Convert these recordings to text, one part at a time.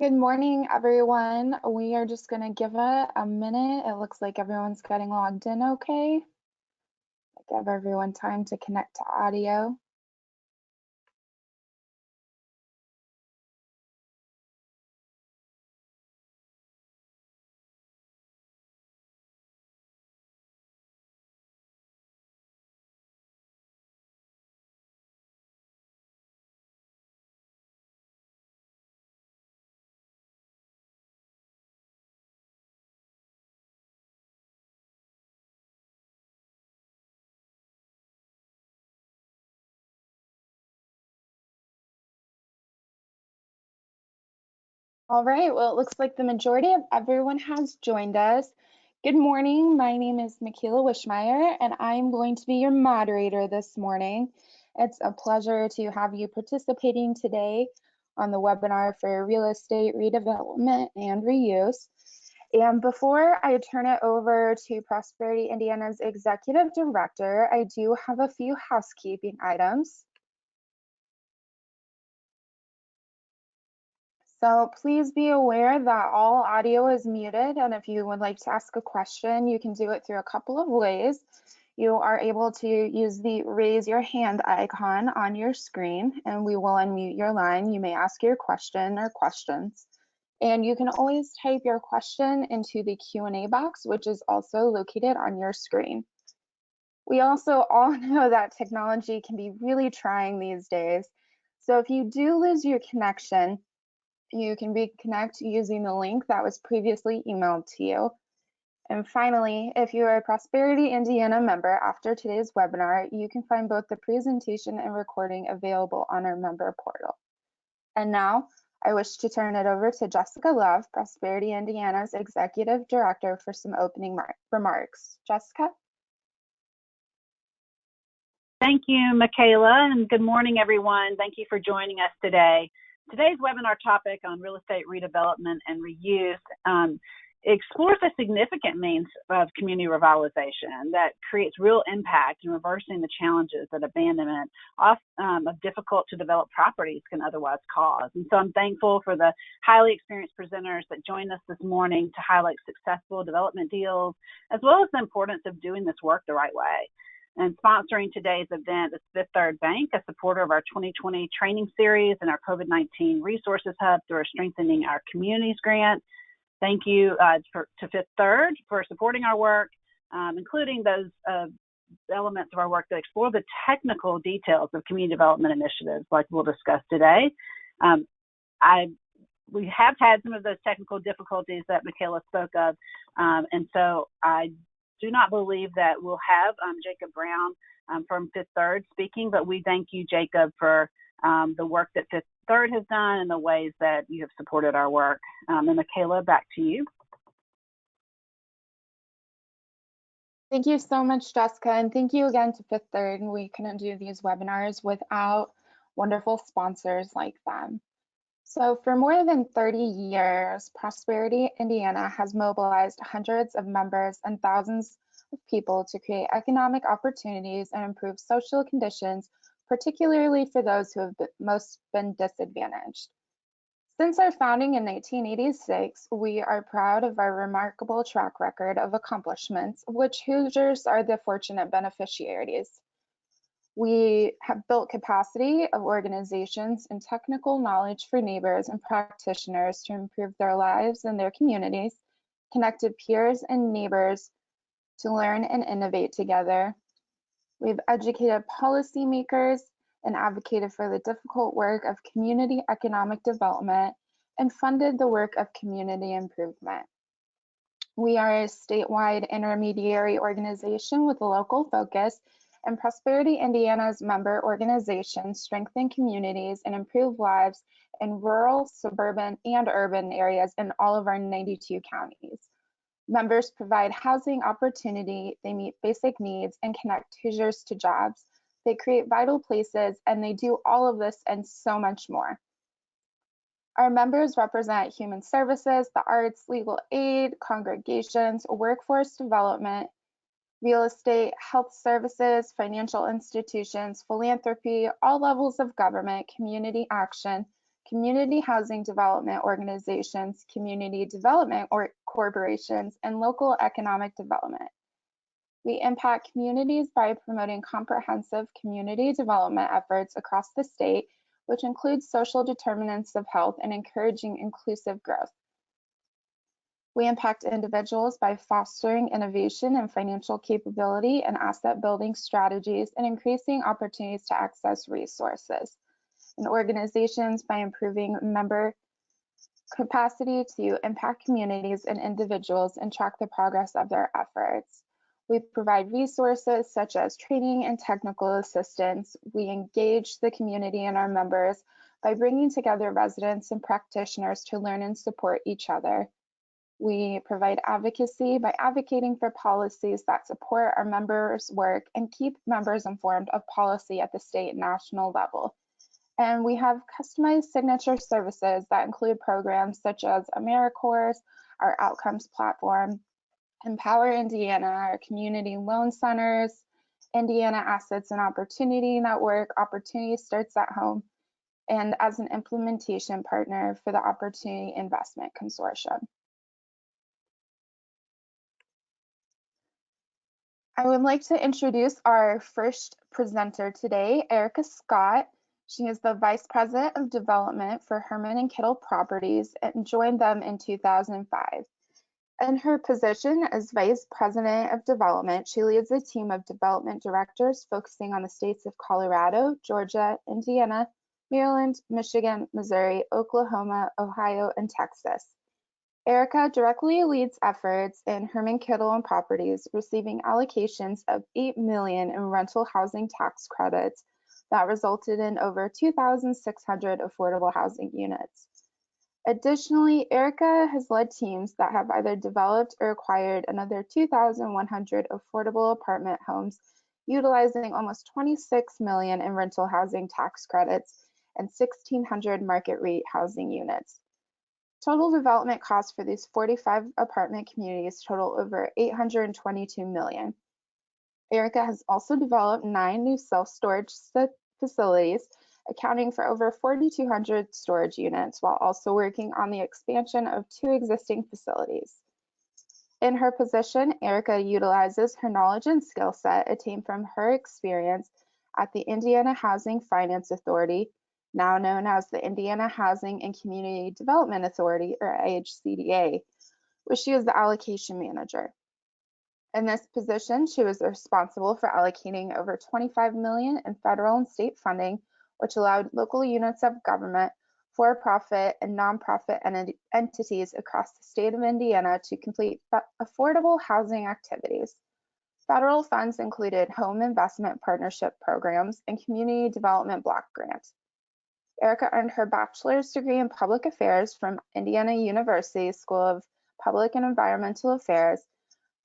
Good morning, everyone. We are just going to give it a minute. It looks like everyone's getting logged in okay. Give everyone time to connect to audio. All right, well, it looks like the majority of everyone has joined us. Good morning, my name is Michaela Wishmeyer, and I'm going to be your moderator this morning. It's a pleasure to have you participating today on the webinar for real estate redevelopment and reuse. And before I turn it over to Prosperity Indiana's Executive Director, I do have a few housekeeping items. So please be aware that all audio is muted, and if you would like to ask a question, you can do it through a couple of ways. You are able to use the raise your hand icon on your screen, and we will unmute your line. You may ask your question or questions. And you can always type your question into the Q&A box, which is also located on your screen. We also all know that technology can be really trying these days. So if you do lose your connection, you can reconnect using the link that was previously emailed to you. And finally, if you are a Prosperity Indiana member after today's webinar, you can find both the presentation and recording available on our member portal. And now, I wish to turn it over to Jessica Love, Prosperity Indiana's Executive Director, for some opening remarks. Jessica? Thank you, Michaela, and good morning, everyone. Thank you for joining us today. Today's webinar topic on real estate redevelopment and reuse explores a significant means of community revitalization that creates real impact in reversing the challenges that abandonment of difficult to develop properties can otherwise cause. And so I'm thankful for the highly experienced presenters that joined us this morning to highlight successful development deals, as well as the importance of doing this work the right way. And sponsoring today's event is Fifth Third Bank, a supporter of our 2020 training series and our COVID-19 Resources Hub through our Strengthening Our Communities grant. Thank you to Fifth Third for supporting our work, including those elements of our work that explore the technical details of community development initiatives like we'll discuss today. We have had some of those technical difficulties that Michaela spoke of, and so I do not believe that we'll have Jacob Brown from Fifth Third speaking, but we thank you, Jacob, for the work that Fifth Third has done and the ways that you have supported our work. And Michaela, back to you. Thank you so much, Jessica, and thank you again to Fifth Third. We couldn't do these webinars without wonderful sponsors like them. So for more than 30 years, Prosperity Indiana has mobilized hundreds of members and thousands of people to create economic opportunities and improve social conditions, particularly for those who have most been disadvantaged. Since our founding in 1986, we are proud of our remarkable track record of accomplishments, of which Hoosiers are the fortunate beneficiaries. We have built capacity of organizations and technical knowledge for neighbors and practitioners to improve their lives and their communities, connected peers and neighbors to learn and innovate together. We've educated policymakers and advocated for the difficult work of community economic development and funded the work of community improvement. We are a statewide intermediary organization with a local focus, and Prosperity Indiana's member organizations strengthen communities and improve lives in rural, suburban, and urban areas in all of our 92 counties. Members provide housing opportunity, they meet basic needs, and connect Hoosiers to jobs. They create vital places, and they do all of this and so much more. Our members represent human services, the arts, legal aid, congregations, workforce development, real estate, health services, financial institutions, philanthropy, all levels of government, community action, community housing development organizations, community development corporations, and local economic development. We impact communities by promoting comprehensive community development efforts across the state, which includes social determinants of health and encouraging inclusive growth. We impact individuals by fostering innovation and financial capability and asset building strategies and increasing opportunities to access resources. And organizations by improving member capacity to impact communities and individuals and track the progress of their efforts. We provide resources such as training and technical assistance. We engage the community and our members by bringing together residents and practitioners to learn and support each other. We provide advocacy by advocating for policies that support our members' work and keep members informed of policy at the state and national level. And we have customized signature services that include programs such as AmeriCorps, our outcomes platform, Empower Indiana, our community loan centers, Indiana Assets and Opportunity Network, Opportunity Starts at Home, and as an implementation partner for the Opportunity Investment Consortium. I would like to introduce our first presenter today, Erica Scott. She is the Vice President of Development for Herman and Kittle Properties and joined them in 2005. In her position as Vice President of Development, she leads a team of development directors focusing on the states of Colorado, Georgia, Indiana, Maryland, Michigan, Missouri, Oklahoma, Ohio, and Texas. Erica directly leads efforts in Herman Kittle and Properties, receiving allocations of $8 million in rental housing tax credits that resulted in over 2,600 affordable housing units. Additionally, Erica has led teams that have either developed or acquired another 2,100 affordable apartment homes, utilizing almost $26 million in rental housing tax credits and 1,600 market rate housing units. Total development costs for these 45 apartment communities total over $822 million. Erica has also developed 9 new self-storage facilities, accounting for over 4,200 storage units, while also working on the expansion of 2 existing facilities. In her position, Erica utilizes her knowledge and skill set attained from her experience at the Indiana Housing Finance Authority, now known as the Indiana Housing and Community Development Authority, or IHCDA, where she is the allocation manager. In this position, she was responsible for allocating over $25 million in federal and state funding, which allowed local units of government, for-profit, and nonprofit entities across the state of Indiana to complete affordable housing activities. Federal funds included home investment partnership programs and community development block grants. Erica earned her bachelor's degree in public affairs from Indiana University School of Public and Environmental Affairs,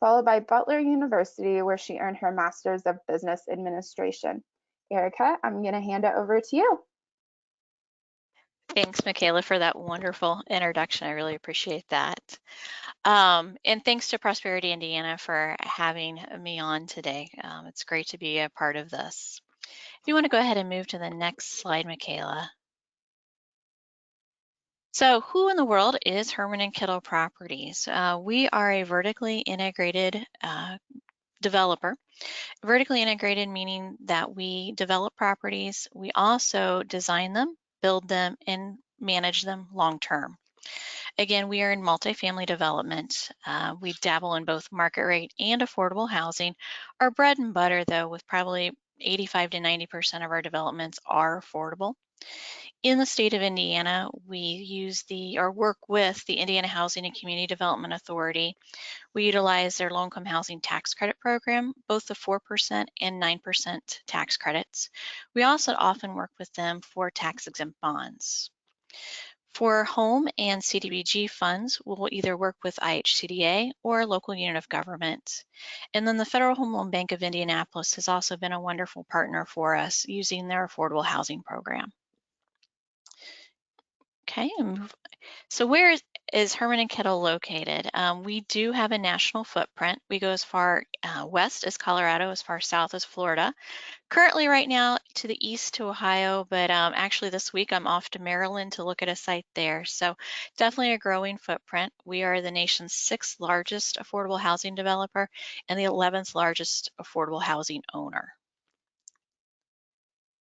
followed by Butler University, where she earned her master's of business administration. Erica, I'm going to hand it over to you. Thanks, Michaela, for that wonderful introduction. I really appreciate that. And thanks to Prosperity Indiana for having me on today. It's great to be a part of this. If you want to go ahead and move to the next slide, Michaela. So who in the world is Herman and Kittle Properties? We are a vertically integrated developer. Vertically integrated meaning that we develop properties, we also design them, build them, and manage them long-term. Again, we are in multifamily development. We dabble in both market rate and affordable housing. Our bread and butter, though, with probably 85 to 90% of our developments are affordable. In the state of Indiana, we use work with the Indiana Housing and Community Development Authority. We utilize their low-income housing tax credit program, both the 4% and 9% tax credits. We also often work with them for tax-exempt bonds. For home and CDBG funds, we'll either work with IHCDA or a local unit of government. And then the Federal Home Loan Bank of Indianapolis has also been a wonderful partner for us using their affordable housing program. Okay, so where is Herman and Kettle located? We do have a national footprint. We go as far west as Colorado, as far south as Florida. Currently right now to the east to Ohio, but actually this week I'm off to Maryland to look at a site there. So definitely a growing footprint. We are the nation's 6th largest affordable housing developer and the 11th largest affordable housing owner.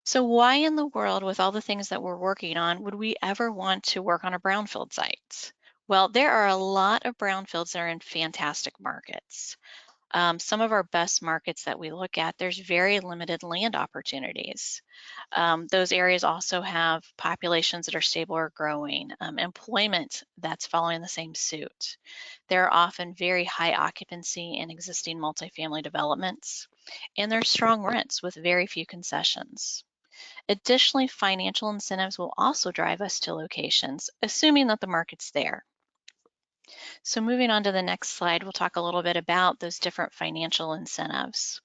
So why in the world, with all the things that we're working on, would we ever want to work on a brownfield site? Well, there are a lot of brownfields that are in fantastic markets. Some of our best markets that we look at, there's very limited land opportunities. Those areas also have populations that are stable or growing, employment that's following the same suit. There are often very high occupancy in existing multifamily developments, and there's strong rents with very few concessions. Additionally, financial incentives will also drive us to locations, assuming that the market's there. So moving on to the next slide, we'll talk a little bit about those different financial incentives.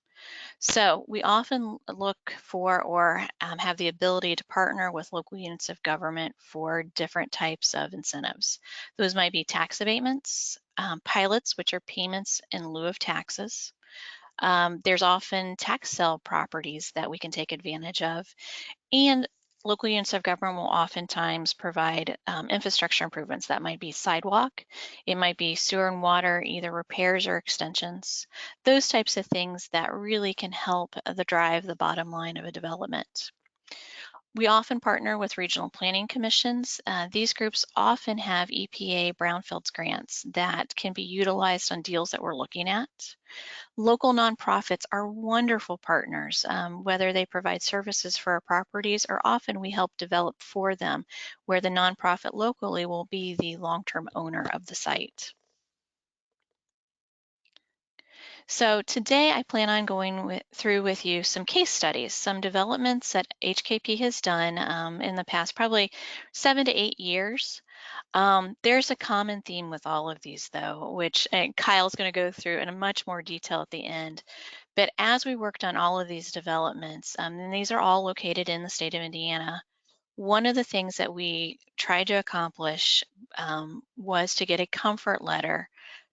So we often look for or have the ability to partner with local units of government for different types of incentives. Those might be tax abatements, pilots, which are payments in lieu of taxes. There's often tax sale properties that we can take advantage of, and local units of government will oftentimes provide infrastructure improvements. That might be sidewalk, it might be sewer and water, either repairs or extensions, those types of things that really can help drive the bottom line of a development. We often partner with regional planning commissions. These groups often have EPA brownfields grants that can be utilized on deals that we're looking at. Local nonprofits are wonderful partners, whether they provide services for our properties or often we help develop for them, where the nonprofit locally will be the long-term owner of the site. So today I plan on going through with you some case studies, some developments that HKP has done in the past probably 7 to 8 years. There's a common theme with all of these though, which Kyle's going to go through in a much more detail at the end. But as we worked on all of these developments, and these are all located in the state of Indiana, one of the things that we tried to accomplish was to get a comfort letter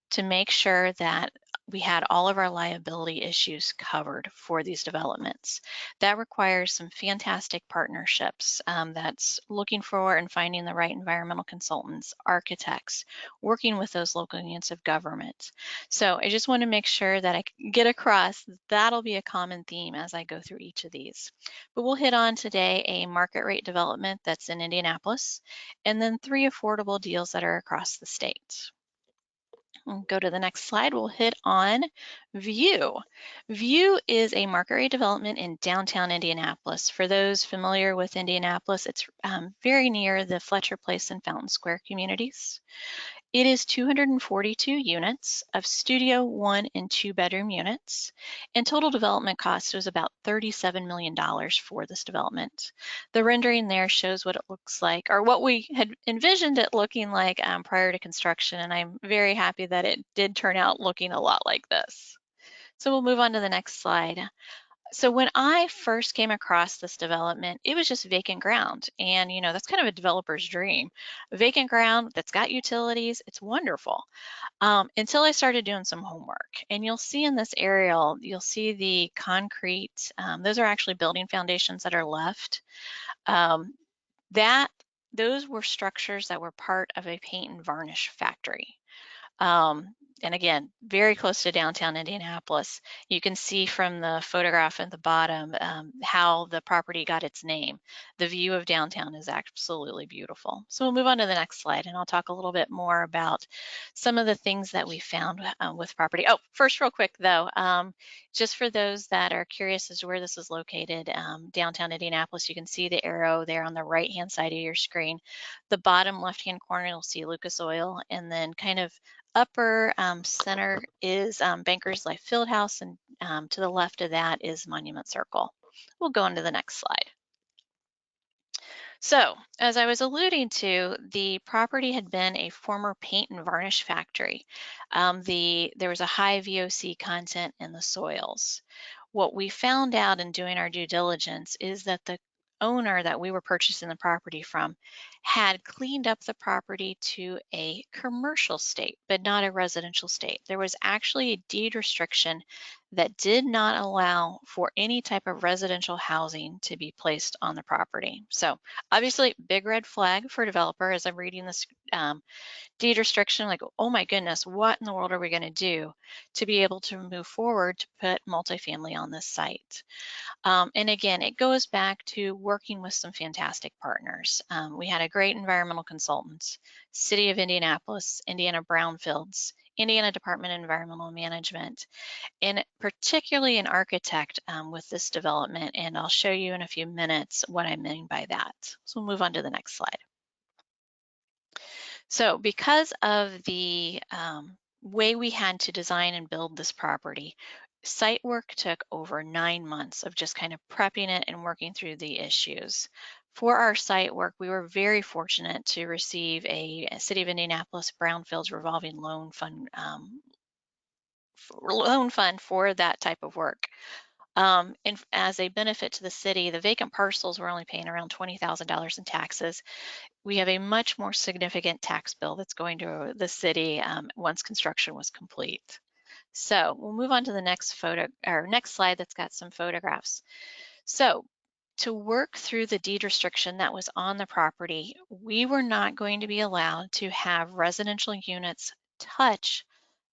to make sure that we had all of our liability issues covered for these developments. That requires some fantastic partnerships. That's looking for and finding the right environmental consultants, architects, working with those local units of government. So I just want to make sure that I get across that'll be a common theme as I go through each of these. But we'll hit on today a market rate development that's in Indianapolis, and then 3 affordable deals that are across the state. We'll go to the next slide. We'll hit on View. View is a market rate development in downtown Indianapolis. For those familiar with Indianapolis, it's very near the Fletcher Place and Fountain Square communities. It is 242 units of studio 1 and 2 bedroom units, and total development cost was about $37 million for this development. The rendering there shows what it looks like, or what we had envisioned it looking like prior to construction, and I'm very happy that it did turn out looking a lot like this. So we'll move on to the next slide. So when I first came across this development, it was just vacant ground. And that's kind of a developer's dream. Vacant ground that's got utilities, it's wonderful. Until I started doing some homework. And you'll see in this aerial, you'll see the concrete, those are actually building foundations that are left. Those were structures that were part of a paint and varnish factory. And again, very close to downtown Indianapolis. You can see from the photograph at the bottom how the property got its name. The view of downtown is absolutely beautiful. So we'll move on to the next slide and I'll talk a little bit more about some of the things that we found with property. Oh, first real quick though, just for those that are curious as to where this is located, downtown Indianapolis, you can see the arrow there on the right-hand side of your screen. The bottom left-hand corner, you'll see Lucas Oil, and then kind of upper center is Bankers Life Fieldhouse, and to the left of that is Monument Circle. We'll go on to the next slide. So, as I was alluding to, the property had been a former paint and varnish factory. There was a high VOC content in the soils. What we found out in doing our due diligence is that the owner that we were purchasing the property from had cleaned up the property to a commercial state, but not a residential state. There was actually a deed restriction that did not allow for any type of residential housing to be placed on the property. So obviously, big red flag for developer as I'm reading this deed restriction, like, oh my goodness, what in the world are we going to do to be able to move forward to put multifamily on this site? And again, it goes back to working with some fantastic partners. We had a great environmental consultant, City of Indianapolis, Indiana Brownfields, Indiana Department of Environmental Management, and particularly an architect with this development. And I'll show you in a few minutes what I mean by that. So we'll move on to the next slide. So because of the way we had to design and build this property, site work took over 9 months of just kind of prepping it and working through the issues. For our site work, we were very fortunate to receive a City of Indianapolis Brownfields revolving loan fund for that type of work. And as a benefit to the city, the vacant parcels were only paying around $20,000 in taxes. We have a much more significant tax bill that's going to the city once construction was complete. So we'll move on to the next photo or next slide that's got some photographs. So to work through the deed restriction that was on the property, we were not going to be allowed to have residential units touch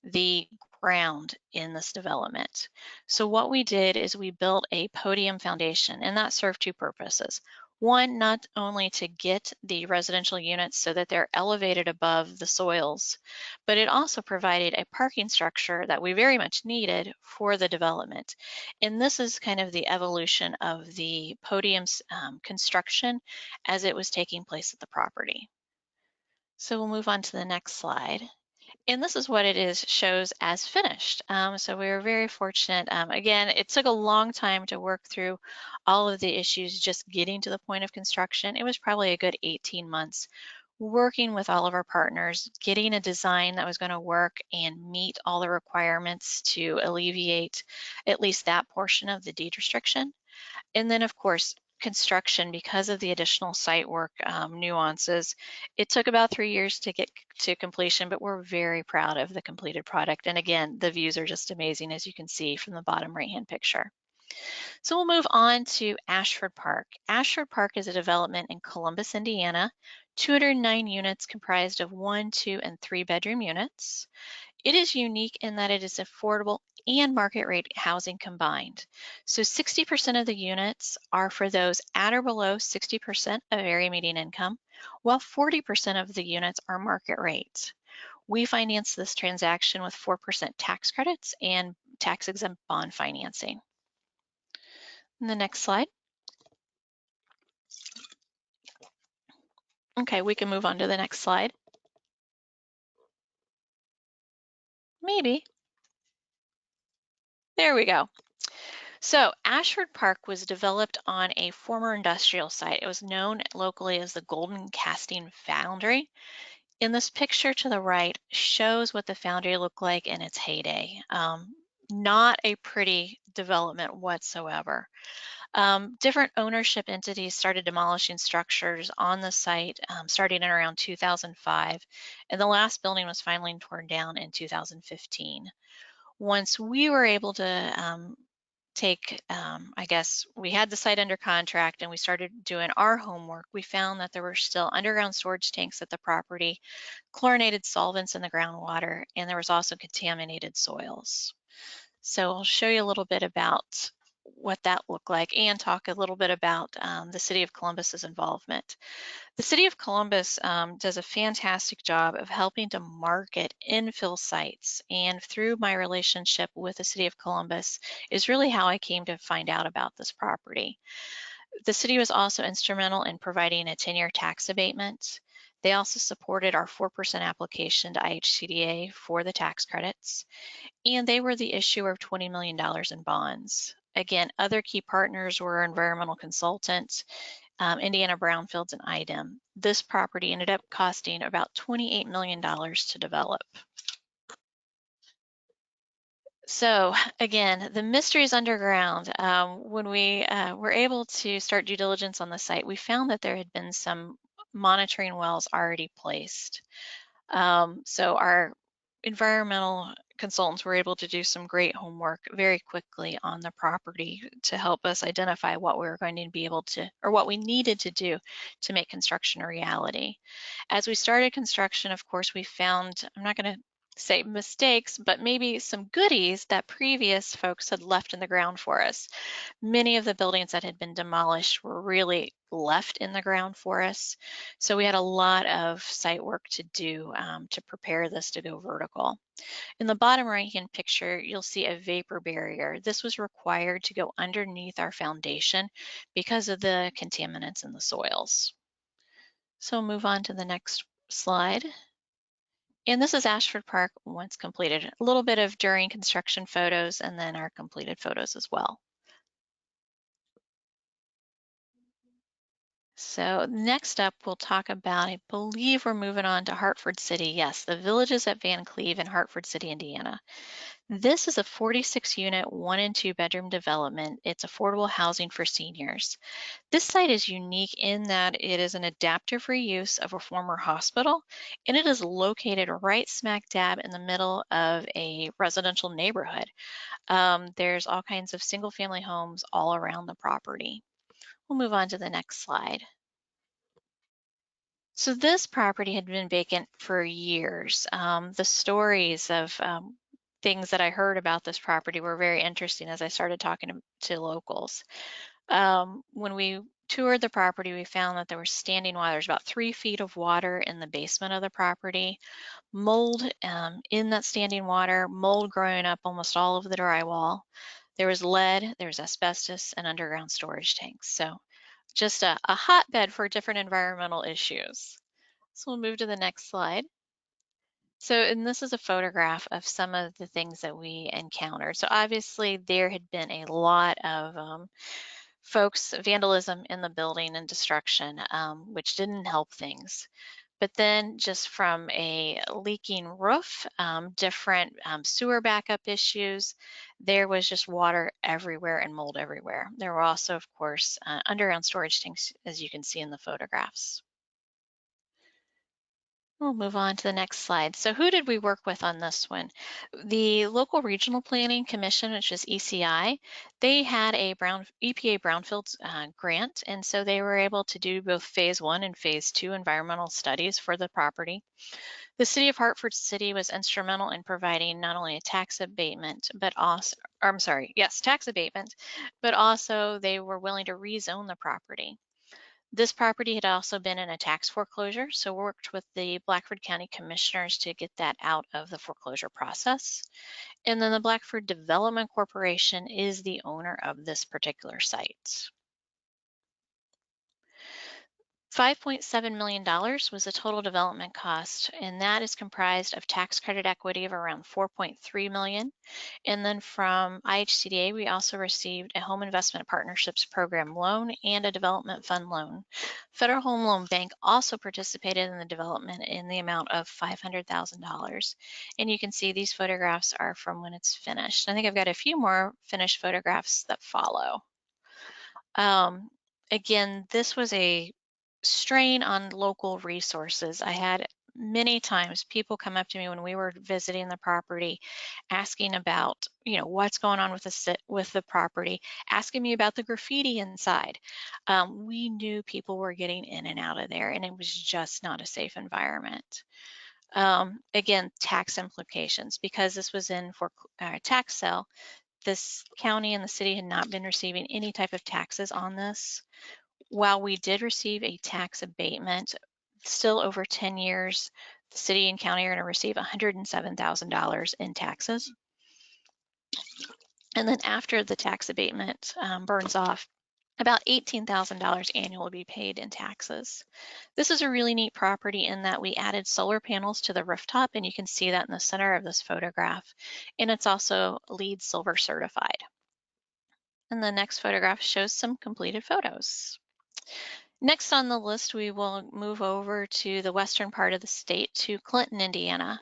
the ground in this development. So what we did is we built a Podium Foundation, and that served two purposes. One, not only to get the residential units so that they're elevated above the soils, but it also provided a parking structure that we very much needed for the development. And this is kind of the evolution of the Podium's construction as it was taking place at the property. So we'll move on to the next slide. And this is what it is shows as finished. So we were very fortunate. Again, it took a long time to work through all of the issues just getting to the point of construction. It was probably a good 18 months working with all of our partners, getting a design that was going to work and meet all the requirements to alleviate at least that portion of the deed restriction. And then, of course, construction, because of the additional site work nuances, it took about 3 years to get to completion, but we're very proud of the completed product. And again, the views are just amazing, as you can see from the bottom right-hand picture. So we'll move on to Ashford Park. Ashford Park is a development in Columbus, Indiana, 209 units comprised of 1, 2, and 3 bedroom units. It is unique in that it is affordable and market rate housing combined. So 60% of the units are for those at or below 60% of area median income, while 40% of the units are market rate. We finance this transaction with 4% tax credits and tax-exempt bond financing. And the next slide. Okay, we can move on to the next slide. Maybe. There we go. So Ashford Park was developed on a former industrial site. It was known locally as the Golden Casting Foundry. In this picture to the right shows what the foundry looked like in its heyday. Not a pretty development whatsoever. Different ownership entities started demolishing structures on the site starting in around 2005, and the last building was finally torn down in 2015. Once we were able to I guess we had the site under contract and we started doing our homework, we found that there were still underground storage tanks at the property, chlorinated solvents in the groundwater, and there was also contaminated soils. So I'll show you a little bit about what that looked like and talk a little bit about the City of Columbus's involvement. The City of Columbus does a fantastic job of helping to market infill sites, and through my relationship with the City of Columbus is really how I came to find out about this property. The city was also instrumental in providing a 10-year tax abatement. They also supported our 4% application to IHCDA for the tax credits, and they were the issuer of $20 million in bonds. Again, other key partners were environmental consultants, Indiana Brownfields, and IDEM. This property ended up costing about $28 million to develop. So again, the mysteries underground. When we were able to start due diligence on the site, we found that there had been some monitoring wells already placed. So our environmental consultants were able to do some great homework very quickly on the property to help us identify what we were going to be able to, or what we needed to do to make construction a reality. As we started construction, of course, we found, I'm not going to say mistakes, but maybe some goodies that previous folks had left in the ground for us. Many of the buildings that had been demolished were really left in the ground for us. So we had a lot of site work to do to prepare this to go vertical. In the bottom right-hand picture, you'll see a vapor barrier. This was required to go underneath our foundation because of the contaminants in the soils. So we'll move on to the next slide. And this is Ashford Park once completed. A little bit of during construction photos and then our completed photos as well. So next up, we'll talk about, I believe we're moving on to Hartford City. Yes, the Villages at Van Cleve in Hartford City, Indiana. This is a 46-unit, 1 and 2 bedroom development. It's affordable housing for seniors. This site is unique in that it is an adaptive reuse of a former hospital, and it is located right smack dab in the middle of a residential neighborhood. There's all kinds of single-family homes all around the property. We'll move on to the next slide. So this property had been vacant for years. The stories of things that I heard about this property were very interesting as I started talking to locals. When we toured the property, we found that there was standing water. There's about 3 feet of water in the basement of the property, mold in that standing water, mold growing up almost all over the drywall. There was lead, there was asbestos, and underground storage tanks. So just a hotbed for different environmental issues. So we'll move to the next slide. So, and this is a photograph of some of the things that we encountered. So obviously there had been a lot of folks, vandalism in the building and destruction, which didn't help things. But then just from a leaking roof, different sewer backup issues, there was just water everywhere and mold everywhere. There were also, of course, underground storage tanks, as you can see in the photographs. We'll move on to the next slide. So who did we work with on this one? The Local Regional Planning Commission, which is ECI, they had a EPA Brownfields grant, and so they were able to do both phase 1 and phase 2 environmental studies for the property. The City of Hartford City was instrumental in providing not only a tax abatement, but also, tax abatement, but also they were willing to rezone the property. This property had also been in a tax foreclosure, so worked with the Blackford County Commissioners to get that out of the foreclosure process. And then the Blackford Development Corporation is the owner of this particular site. $5.7 million was the total development cost, and that is comprised of tax credit equity of around $4.3 million. And then from IHCDA, we also received a Home Investment Partnerships Program loan and a Development Fund loan. Federal Home Loan Bank also participated in the development in the amount of $500,000. And you can see these photographs are from when it's finished. I think I've got a few more finished photographs that follow. Again, this was a strain on local resources. I had many times people come up to me when we were visiting the property asking about, what's going on with the property, asking me about the graffiti inside. We knew people were getting in and out of there, and it was just not a safe environment. Again, tax implications, because this was in for tax sale. This county and the city had not been receiving any type of taxes on this. While we did receive a tax abatement, still over 10 years, the city and county are going to receive $107,000 in taxes. And then after the tax abatement burns off, about $18,000 annual will be paid in taxes. This is a really neat property in that we added solar panels to the rooftop, and you can see that in the center of this photograph. And it's also LEED Silver certified. And the next photograph shows some completed photos. Next on the list, we will move over to the western part of the state to Clinton, Indiana.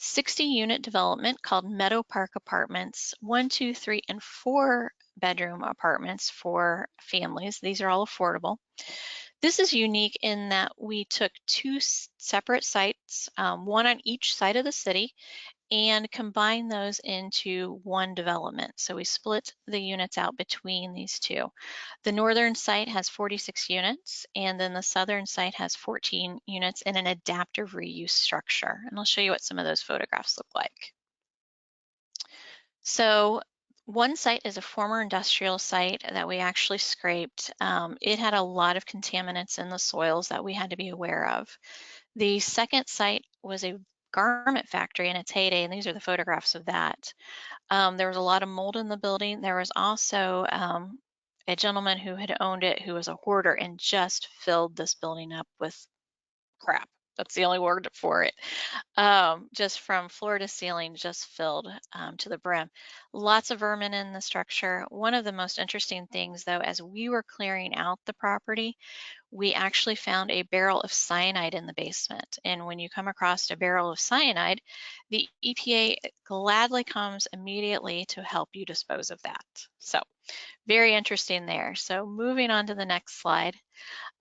60-unit development called Meadow Park Apartments, 1, 2, 3, and 4 bedroom apartments for families. These are all affordable. This is unique in that we took 2 separate sites, one on each side of the city, and combine those into one development. So we split the units out between these two. The northern site has 46 units, and then the southern site has 14 units in an adaptive reuse structure. And I'll show you what some of those photographs look like. So one site is a former industrial site that we actually scraped. It had a lot of contaminants in the soils that we had to be aware of. The second site was a garment factory in its heyday, and these are the photographs of that. There was a lot of mold in the building. There was also a gentleman who had owned it who was a hoarder and just filled this building up with crap. That's the only word for it. Just from floor to ceiling, just filled to the brim. Lots of vermin in the structure. One of the most interesting things, though, as we were clearing out the property, we actually found a barrel of cyanide in the basement. And when you come across a barrel of cyanide, the EPA gladly comes immediately to help you dispose of that. So very interesting there. So moving on to the next slide.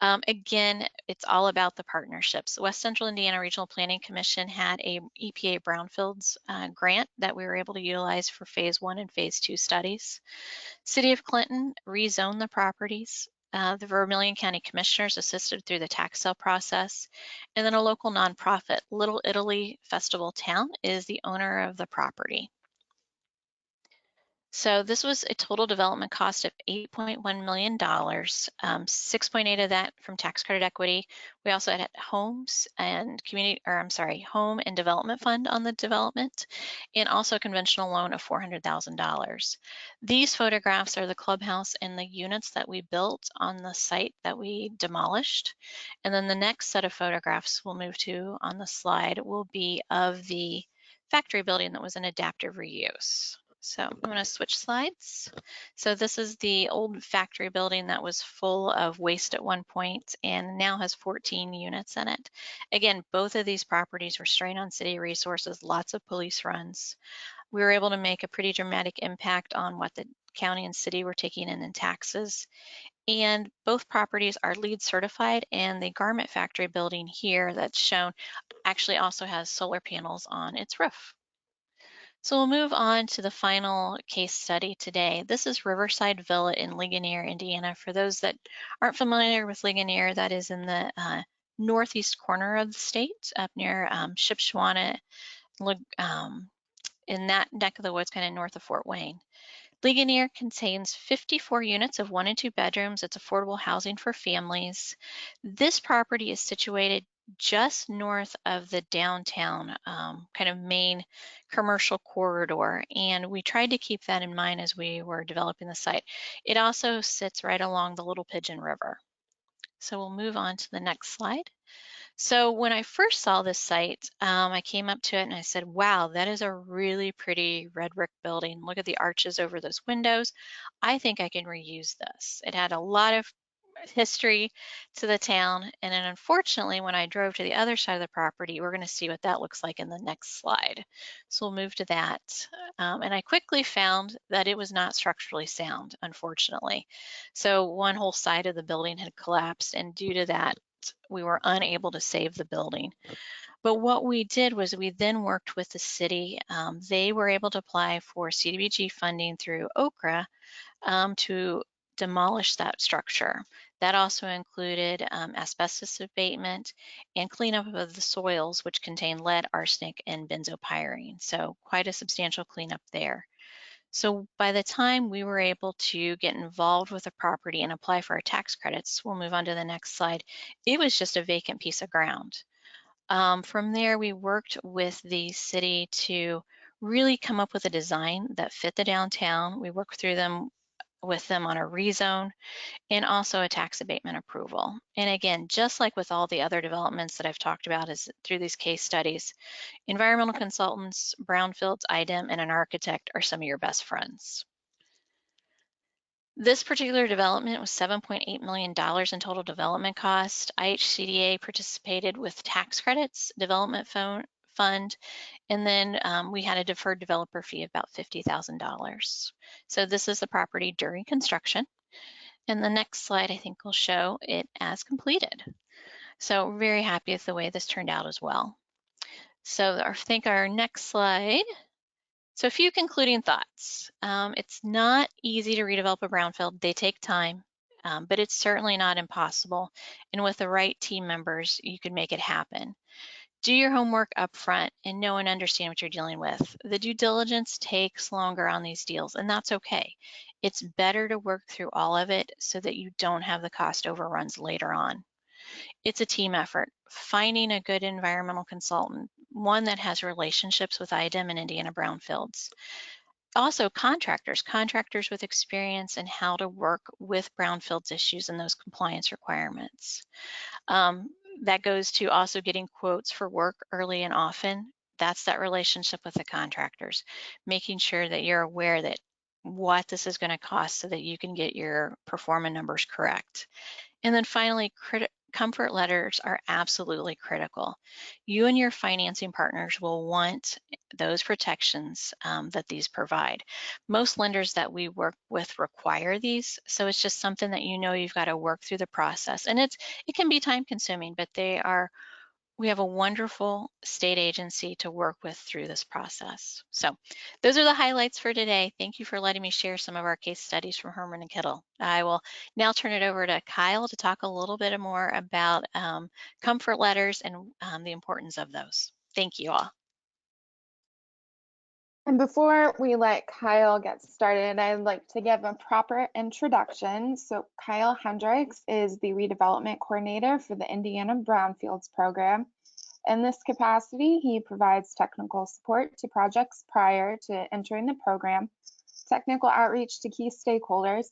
Again, it's all about the partnerships. West Central Indiana Regional Planning Commission had a EPA Brownfields grant that we were able to utilize for phase 1 and phase 2 studies. City of Clinton rezoned the properties. The Vermilion County Commissioners assisted through the tax sale process. And then a local nonprofit, Little Italy Festival Town, is the owner of the property. So this was a total development cost of $8.1 million, 6.8 of that from tax credit equity. We also had homes and home and development fund on the development, and also a conventional loan of $400,000. These photographs are the clubhouse and the units that we built on the site that we demolished. And then the next set of photographs we'll move to on the slide will be of the factory building that was an adaptive reuse. So I'm going to switch slides. So this is the old factory building that was full of waste at one point and now has 14 units in it. Again, both of these properties were strained on city resources, lots of police runs. We were able to make a pretty dramatic impact on what the county and city were taking in taxes. And both properties are LEED certified, and the garment factory building here that's shown actually also has solar panels on its roof. So we'll move on to the final case study today. This is Riverside Villa in Ligonier, Indiana. For those that aren't familiar with Ligonier, that is in the northeast corner of the state, up near Shipshewana, in that neck of the woods, kind of north of Fort Wayne. Ligonier contains 54 units of 1 and 2 bedrooms. It's affordable housing for families. This property is situated just north of the downtown kind of main commercial corridor, and we tried to keep that in mind as we were developing the site. It also sits right along the Little Pigeon River. So we'll move on to the next slide. So when I first saw this site, I came up to it and I said, wow, that is a really pretty red brick building. Look at the arches over those windows. I think I can reuse this. It had a lot of history to the town. And then unfortunately, when I drove to the other side of the property, we're going to see what that looks like in the next slide. So we'll move to that. And I quickly found that it was not structurally sound, unfortunately. So one whole side of the building had collapsed, and due to that, we were unable to save the building. But what we did was we then worked with the city. They were able to apply for CDBG funding through OCRA to demolish that structure. That also included asbestos abatement and cleanup of the soils, which contain lead, arsenic, and benzopyrene. So quite a substantial cleanup there. So by the time we were able to get involved with the property and apply for our tax credits, we'll move on to the next slide, it was just a vacant piece of ground. From there, we worked with the city to really come up with a design that fit the downtown. We worked with them on a rezone and also a tax abatement approval. And again, just like with all the other developments that I've talked about through these case studies, environmental consultants, brownfields, IDEM, and an architect are some of your best friends. This particular development was $7.8 million in total development cost. IHCDA participated with tax credits, development fund, and then we had a deferred developer fee of about $50,000. So this is the property during construction. And the next slide, I think, will show it as completed. So we're very happy with the way this turned out as well. So I think our next slide. So a few concluding thoughts. It's not easy to redevelop a brownfield. They take time, but it's certainly not impossible. And with the right team members, you can make it happen. Do your homework up front and know and understand what you're dealing with. The due diligence takes longer on these deals, and that's okay. It's better to work through all of it so that you don't have the cost overruns later on. It's a team effort. Finding a good environmental consultant, one that has relationships with IDEM and Indiana brownfields. Also contractors with experience in how to work with brownfields issues and those compliance requirements. That goes to also getting quotes for work early and often. That's that relationship with the contractors, making sure that you're aware that what this is going to cost so that you can get your performance numbers correct. And then finally, comfort letters are absolutely critical. You and your financing partners will want those protections that these provide. Most lenders that we work with require these, so it's just something that you know you've got to work through the process. And it can be time consuming, but we have a wonderful state agency to work with through this process. So those are the highlights for today. Thank you for letting me share some of our case studies from Herman and Kittle. I will now turn it over to Kyle to talk a little bit more about comfort letters and the importance of those. Thank you all. And before we let Kyle get started, I'd like to give a proper introduction. So Kyle Hendricks is the redevelopment coordinator for the Indiana Brownfields program. In this capacity, he provides technical support to projects prior to entering the program, technical outreach to key stakeholders,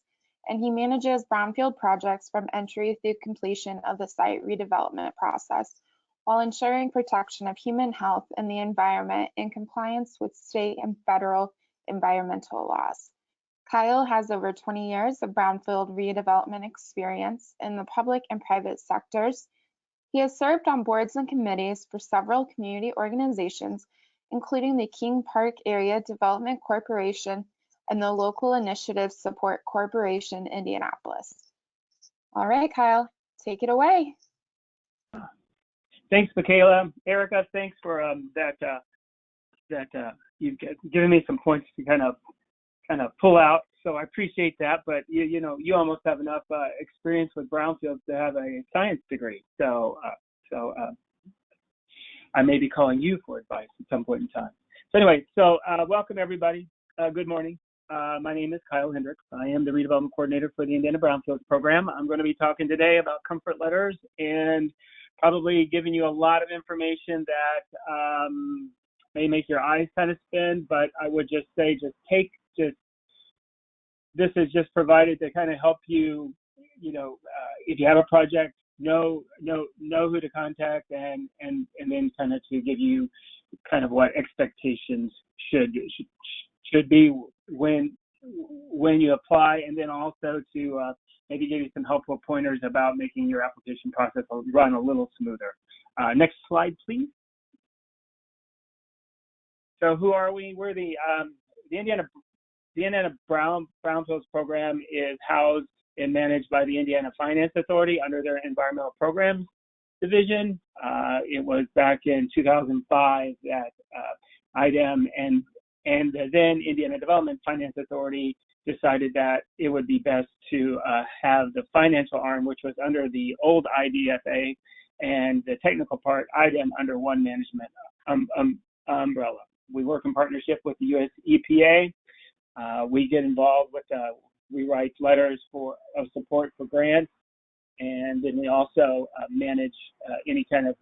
and he manages brownfield projects from entry through completion of the site redevelopment process, while ensuring protection of human health and the environment in compliance with state and federal environmental laws. Kyle has over 20 years of brownfield redevelopment experience in the public and private sectors. He has served on boards and committees for several community organizations, including the King Park Area Development Corporation and the Local Initiative Support Corporation, Indianapolis. All right, Kyle, take it away. Thanks, Michaela. Erica, thanks for that you've given me some points to kind of pull out. So I appreciate that. But you know, you almost have enough experience with brownfields to have a science degree. So I may be calling you for advice at some point in time. So anyway, welcome everybody. Good morning. My name is Kyle Hendricks. I am the redevelopment coordinator for the Indiana Brownfields program. I'm going to be talking today about comfort letters and probably giving you a lot of information that may make your eyes kind of spin, but I would just say this is just provided to kind of help you, if you have a project, know who to contact and then kind of to give you kind of what expectations should be when you apply, and then also to maybe give you some helpful pointers about making your application process run a little smoother. Next slide, please. So who are we? We're the Indiana Brownfields program is housed and managed by the Indiana Finance Authority under their Environmental Programs Division. It was back in 2005 that IDEM and then Indiana Development Finance Authority decided that it would be best to have the financial arm, which was under the old IDFA, and the technical part, IDEM, under one management umbrella. We work in partnership with the US EPA. We get involved with, we write letters of support for grants, and then we also manage any kind of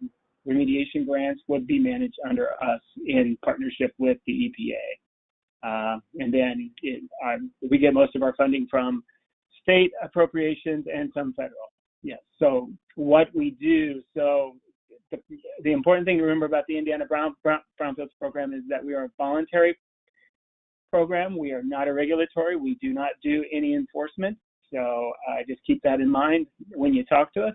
remediation grants would be managed under us in partnership with the EPA. And then we get most of our funding from state appropriations and some federal. Yes. So what we do, the important thing to remember about the Indiana Brownfields program is that we are a voluntary program. We are not a regulatory. We do not do any enforcement. So just keep that in mind when you talk to us.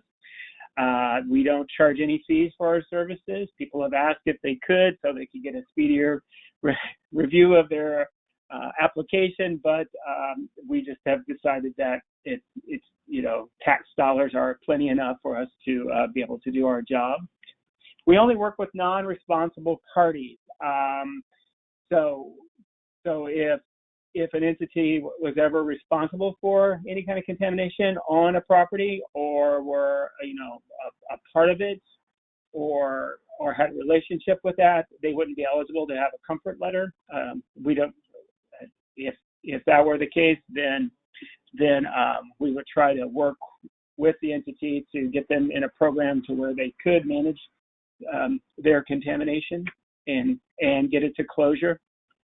We don't charge any fees for our services. People have asked if they could so they could get a speedier review of their application, but we just have decided that it's tax dollars are plenty enough for us to be able to do our job. We only work with non-responsible parties. So if an entity was ever responsible for any kind of contamination on a property, or were a part of it, or had a relationship with that, they wouldn't be eligible to have a comfort letter. We don't. If that were the case, then we would try to work with the entity to get them in a program to where they could manage their contamination and get it to closure.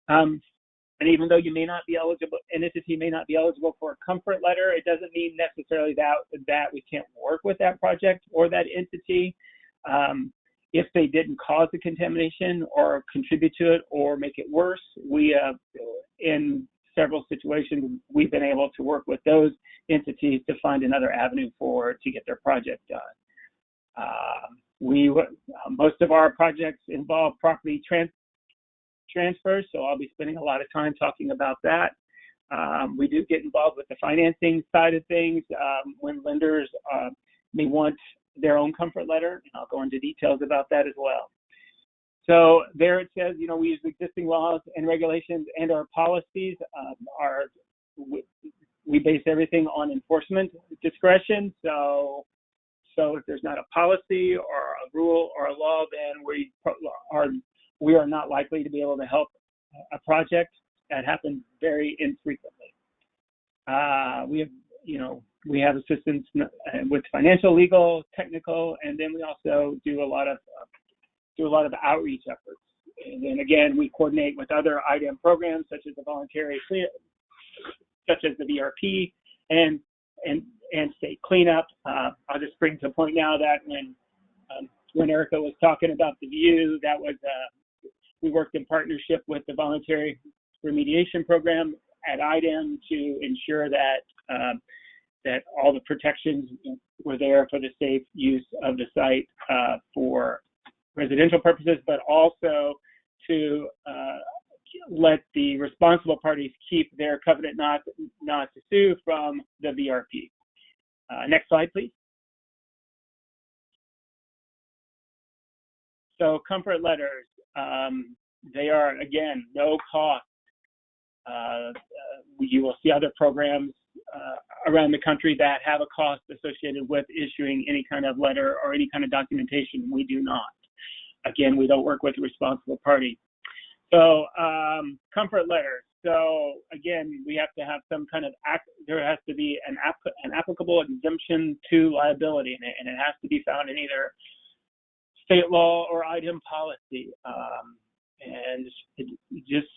And even though you may not be eligible, an entity may not be eligible for a comfort letter, it doesn't mean necessarily that we can't work with that project or that entity. If they didn't cause the contamination or contribute to it or make it worse, we, in several situations, we've been able to work with those entities to find another avenue to get their project done. Most of our projects involve property transfers, so I'll be spending a lot of time talking about that. We do get involved with the financing side of things when lenders may want their own comfort letter, and I'll go into details about that as well. So there it says, we use existing laws and regulations and our policies. We base everything on enforcement discretion. So if there's not a policy or a rule or a law, then we are not likely to be able to help a project. That happens very infrequently. We have assistance with financial, legal, technical, and then we also do a lot of outreach efforts. And then again, we coordinate with other IDEM programs such as the voluntary, such as the VRP and state cleanup. I'll just bring to point now that when Erica was talking about the view, that was we worked in partnership with the voluntary remediation program at IDEM to ensure that that all the protections were there for the safe use of the site for residential purposes, but also to let the responsible parties keep their covenant not to sue from the VRP. Next slide, please. So comfort letters, they are, again, no cost. You will see other programs around the country that have a cost associated with issuing any kind of letter or any kind of documentation. We do not. Again, we don't work with a responsible party. So comfort letters. So again, we have to have some kind of there has to be an applicable exemption to liability, and it has to be found in either state law or IDEM policy. And just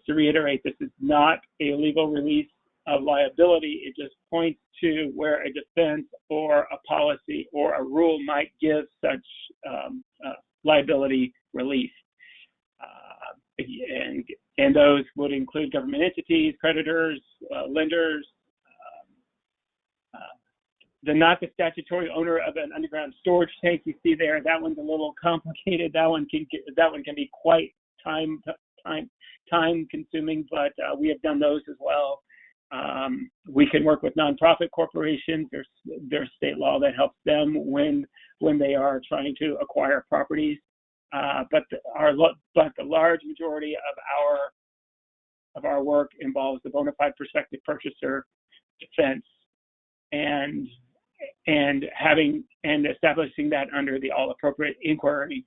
to reiterate, this is not a legal release of liability. It just points to where a defense or a policy or a rule might give such liability relief. And those would include government entities, creditors, lenders, not the statutory owner of an underground storage tank. You see there, that one's a little complicated. That one can be quite time consuming, but we have done those as well. We can work with nonprofit corporations. There's state law that helps them when they are trying to acquire properties. But the large majority of our work involves the bona fide prospective purchaser defense and establishing that under the all appropriate inquiry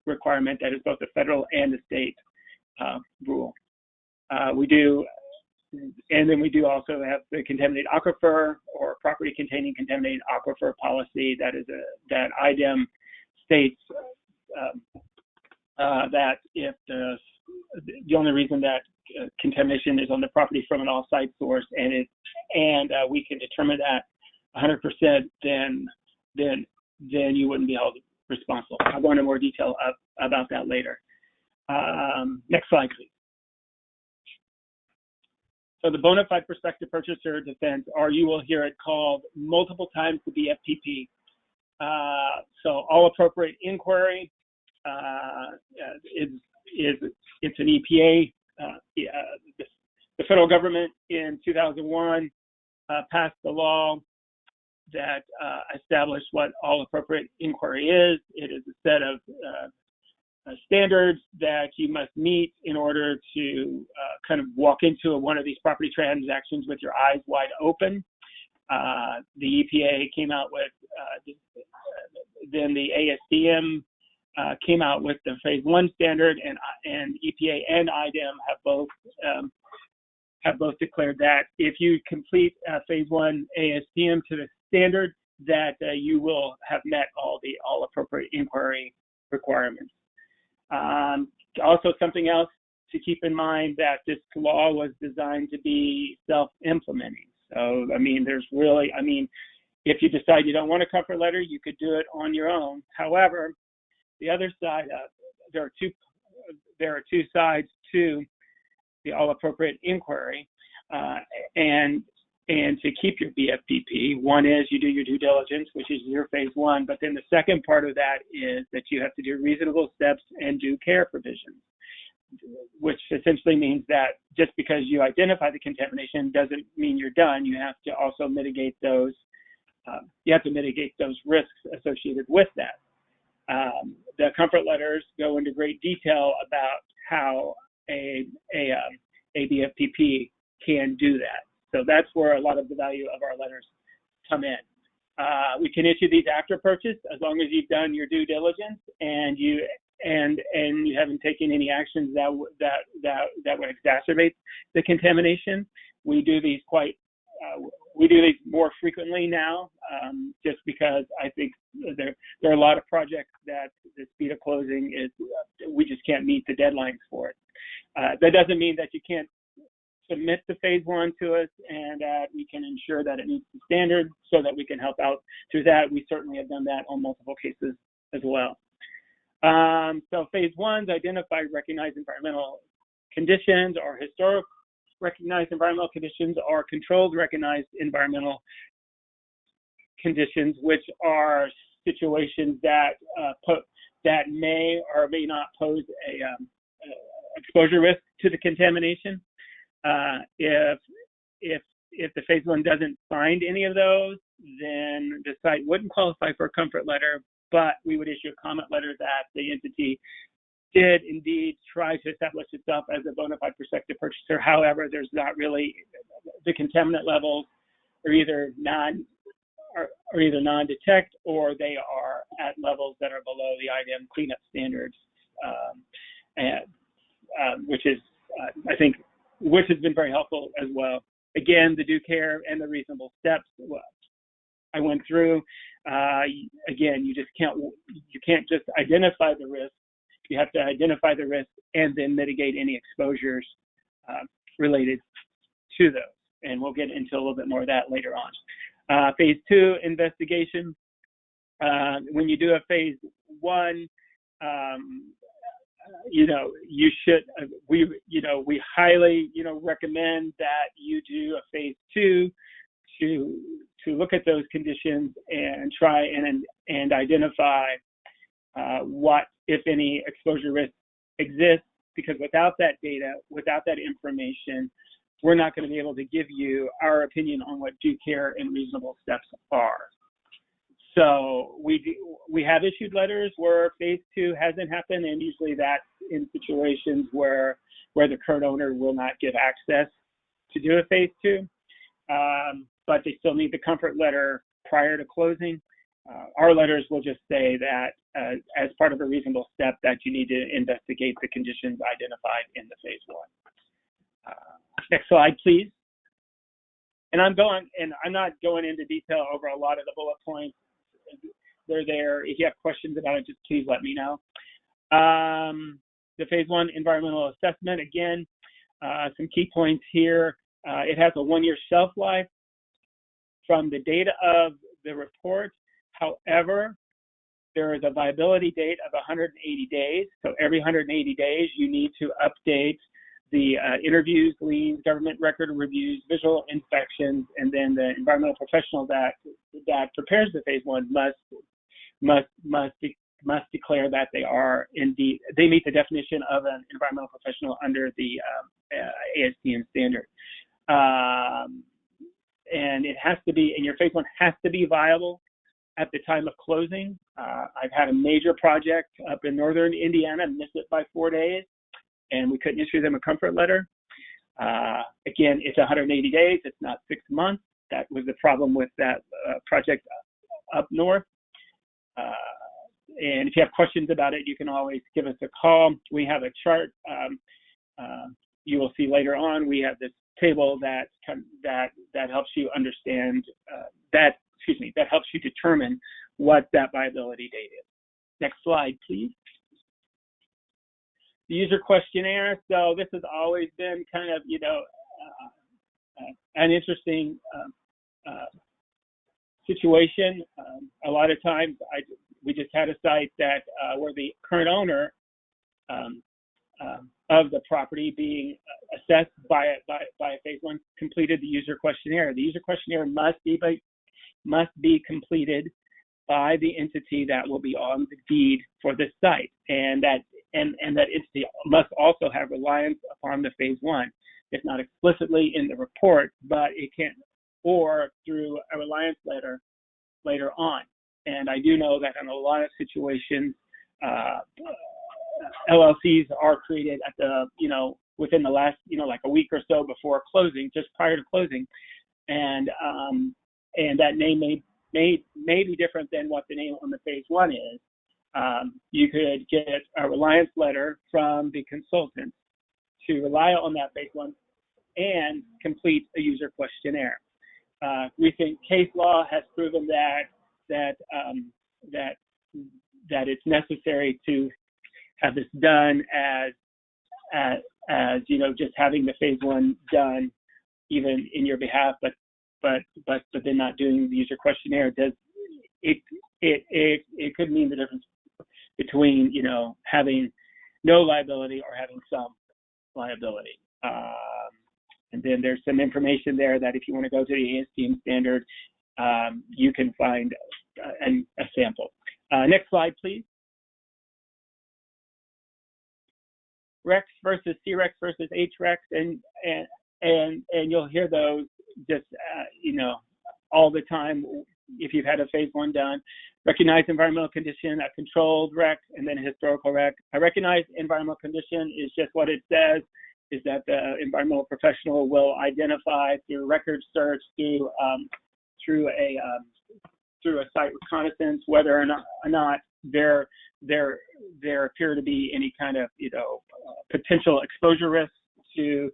requirement that is both the federal and the state rule. And then we do also have the contaminated aquifer or property containing contaminated aquifer policy. That IDEM states that if the only reason that contamination is on the property from an off-site source and we can determine that 100%, then you wouldn't be held responsible. I'll go into more detail about that later. Next slide, please. So the bona fide prospective purchaser defense, or you will hear it called multiple times the BFPP. So all appropriate inquiry it's an EPA. The federal government in 2001 passed the law that established what all appropriate inquiry is. It is a set of standards that you must meet in order to kind of walk into one of these property transactions with your eyes wide open. The EPA came out with, then the ASTM came out with the phase 1 standard, and EPA and IDEM have both declared that if you complete phase 1 ASTM to the standard, that you will have met all appropriate inquiry requirements. Also, something else to keep in mind, that this law was designed to be self-implementing. So, I mean, if you decide you don't want a comfort letter, you could do it on your own. However, the other side, there are two sides to the all appropriate inquiry, and to keep your BFPP. One is you do your due diligence, which is your phase 1, but then the second part of that is that you have to do reasonable steps and due care provisions, which essentially means that just because you identify the contamination doesn't mean you're done. You have to also mitigate those. You have to mitigate those risks associated with that. The comfort letters go into great detail about how a BFPP can do that. So that's where a lot of the value of our letters come in. We can issue these after purchase as long as you've done your due diligence and you haven't taken any actions that would exacerbate the contamination. We do these more frequently now, just because I think there are a lot of projects that the speed of closing is, we just can't meet the deadlines for it. That doesn't mean that you can't submit the phase 1 to us and that we can ensure that it meets the standard so that we can help out through that. We certainly have done that on multiple cases as well. So phase 1's identify recognized environmental conditions, or historic recognized environmental conditions, or controlled recognized environmental conditions, which are situations that that may or may not pose a exposure risk to the contamination. If the phase 1 doesn't find any of those, then the site wouldn't qualify for a comfort letter, but we would issue a comment letter that the entity did indeed try to establish itself as a bona fide prospective purchaser. However, there's not really, the contaminant levels are either non-detect, or they are at levels that are below the IDEM cleanup standards, which is, I think, which has been very helpful as well. Again, the due care and the reasonable steps I went through. Again, you can't just identify the risk. You have to identify the risk and then mitigate any exposures related to those. And we'll get into a little bit more of that later on. Phase 2 investigation. When you do a phase 1, you should, we highly, recommend that you do a phase 2 to look at those conditions and try and identify what, if any, exposure risk exists, because without that data, without that information, we're not going to be able to give you our opinion on what due care and reasonable steps are. So we have issued letters where phase 2 hasn't happened, and usually that's in situations where the current owner will not give access to do a phase 2, but they still need the comfort letter prior to closing. Our letters will just say that as part of a reasonable step that you need to investigate the conditions identified in the phase 1. Next slide, please. And I'm not going into detail over a lot of the bullet points. They're there. If you have questions about it, just please let me know. The phase 1 environmental assessment, again, some key points here. It has a 1-year shelf life from the date of the report. However, there is a viability date of 180 days. So every 180 days, you need to update the interviews, liens, government record reviews, visual inspections, and then the environmental professional that prepares the phase 1 must must declare that they are indeed, they meet the definition of an environmental professional under the ASTM standard. And it has to be, and your phase one has to be viable at the time of closing. I've had a major project up in northern Indiana, missed it by 4 days, and we couldn't issue them a comfort letter. Again, it's 180 days, it's not 6 months. That was the problem with that project up north. And if you have questions about it, you can always give us a call. We have a chart you will see later on. We have this table that helps you understand that helps you determine what that viability date is. Next slide, please. The user questionnaire. So this has always been kind of, an interesting situation. A lot of times we just had a site that where the current owner of the property being assessed by a phase one completed the user questionnaire. The user questionnaire must be completed by the entity that will be on the deed for this site, and that entity must also have reliance upon the phase one, if not explicitly in the report, but it can, or through a reliance letter later on. And I do know that in a lot of situations, LLCs are created at the, within the last, like a week or so before closing, just prior to closing, and that name may be different than what the name on the phase one is. You could get a reliance letter from the consultant to rely on that phase one and complete a user questionnaire. Recent case law has proven that it's necessary to have this done as just having the phase one done even in your behalf, but then not doing the user questionnaire does it could mean the difference between having no liability or having some liability. And then there's some information there that if you want to go to the ASTM standard, you can find a sample. Next slide, please. RECs versus CRECs versus HRECs, and you'll hear those just all the time if you've had a phase one done. Recognized environmental condition, a controlled REC, and then a historical REC. A recognized environmental condition is just what it says, is that the environmental professional will identify through record search, through a site reconnaissance, whether or not there appear to be any kind of potential exposure risks to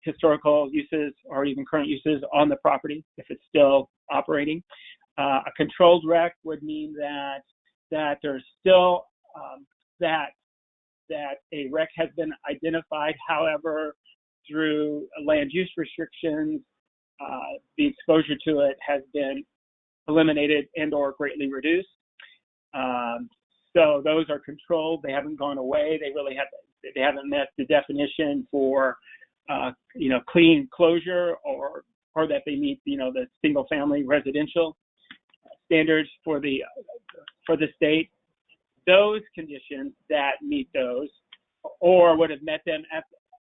historical uses or even current uses on the property if it's still operating. A controlled REC would mean that there's still that a REC has been identified, however, through land use restrictions, the exposure to it has been eliminated and or greatly reduced. So those are controlled. They haven't gone away. They haven't met the definition for clean closure or that they meet the single family residential standards for the state. Those conditions that meet those or would have met them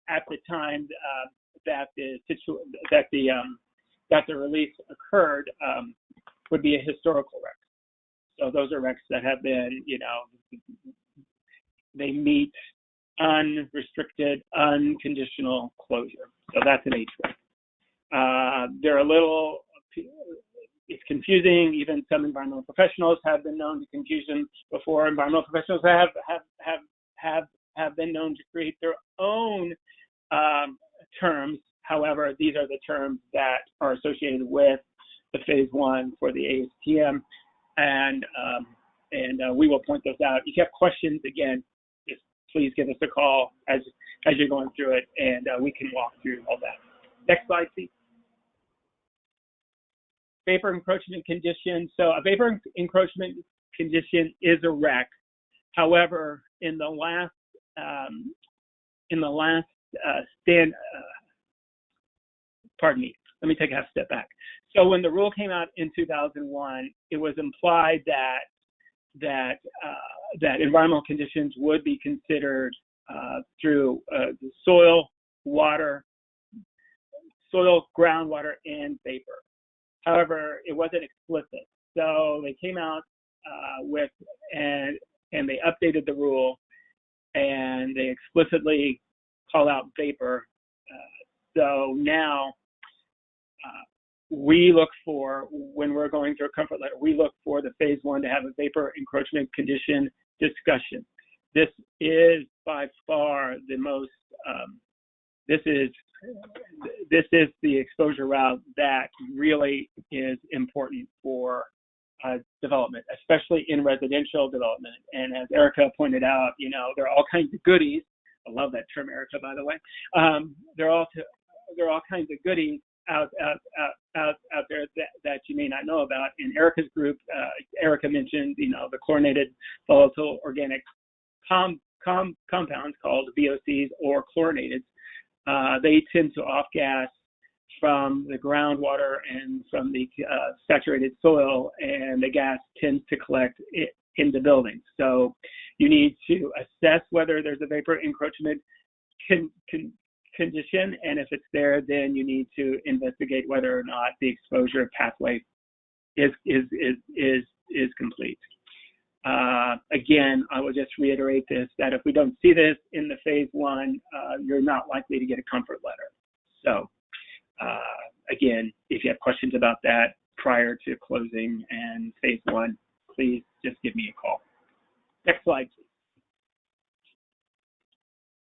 at the time that the release occurred would be a historical REC. So those are RECs that have been, they meet unrestricted, unconditional closure. So that's an HREC. They're a little, it's confusing. Even some environmental professionals have been known to confuse them before. Environmental professionals have been known to create their own terms. However, these are the terms that are associated with the phase one for the ASTM, and we will point those out. If you have questions, again, just please give us a call as you're going through it, and we can walk through all that. Next slide, please. Vapor encroachment condition. So a vapor encroachment condition is a REC. However, let me take a half step back. So when the rule came out in 2001, it was implied that that environmental conditions would be considered through the soil, groundwater, and vapor. However, it wasn't explicit, so they came out and they updated the rule, and they explicitly call out vapor. So now we look for, when we're going through a comfort letter, we look for the phase 1 to have a vapor encroachment condition discussion. This is by far the most, this is the exposure route that really is important for development, especially in residential development. And as Erica pointed out, you know, there are all kinds of goodies. I love that term, Erica, by the way. There are all kinds of goodies out there that you may not know about. In Erica's group, Erica mentioned, you know, the chlorinated volatile organic compounds called VOCs or chlorinated. They tend to off-gas from the groundwater and from the saturated soil, and the gas tends to collect in the buildings. So you need to assess whether there's a vapor encroachment condition, and if it's there, then you need to investigate whether or not the exposure pathway is complete. Again, I will just reiterate this, that if we don't see this in the phase 1, you're not likely to get a comfort letter. So again, if you have questions about that prior to closing and phase 1, please just give me a call. Next slide, please.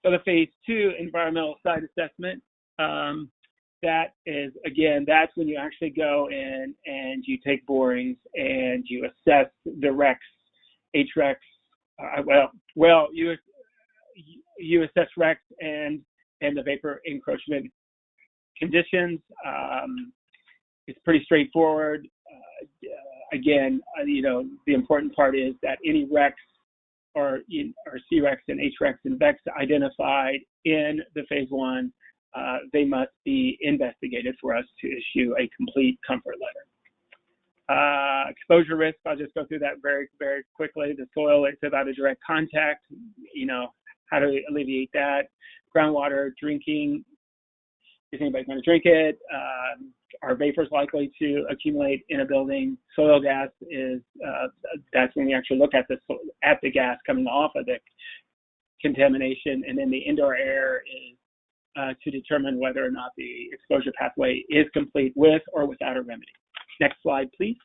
So the phase 2 environmental site assessment, that is, again, that's when you actually go in and you take borings and you assess the RECs, HRECs, you assess RECs and the vapor encroachment conditions. It's pretty straightforward. Again, you know, the important part is that any RECs or CRECs and HRECs and VECs identified in the phase 1, they must be investigated for us to issue a complete comfort letter. Exposure risk, I'll just go through that very, very quickly. The soil, it's about a direct contact, you know, how to alleviate that. Groundwater, drinking, is anybody going to drink it? Are vapors likely to accumulate in a building? Soil gas is, that's when we actually look at the gas coming off of the contamination. And then the indoor air is to determine whether or not the exposure pathway is complete with or without a remedy. Next slide, please.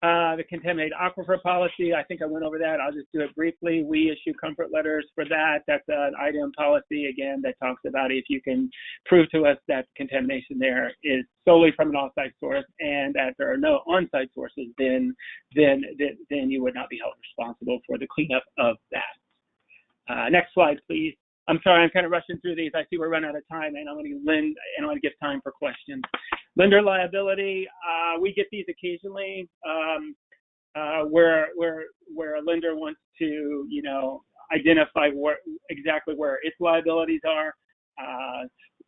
The contaminated aquifer policy, I think I went over that. I'll just do it briefly. We issue comfort letters for that. That's an IDEM policy, again, that talks about if you can prove to us that contamination there is solely from an off-site source and that there are no on-site sources, then you would not be held responsible for the cleanup of that. Next slide, please. I'm sorry, I'm kind of rushing through these. I see we're running out of time, and I want to give time for questions. Lender liability, we get these occasionally where a lender wants to, you know, identify exactly where its liabilities are.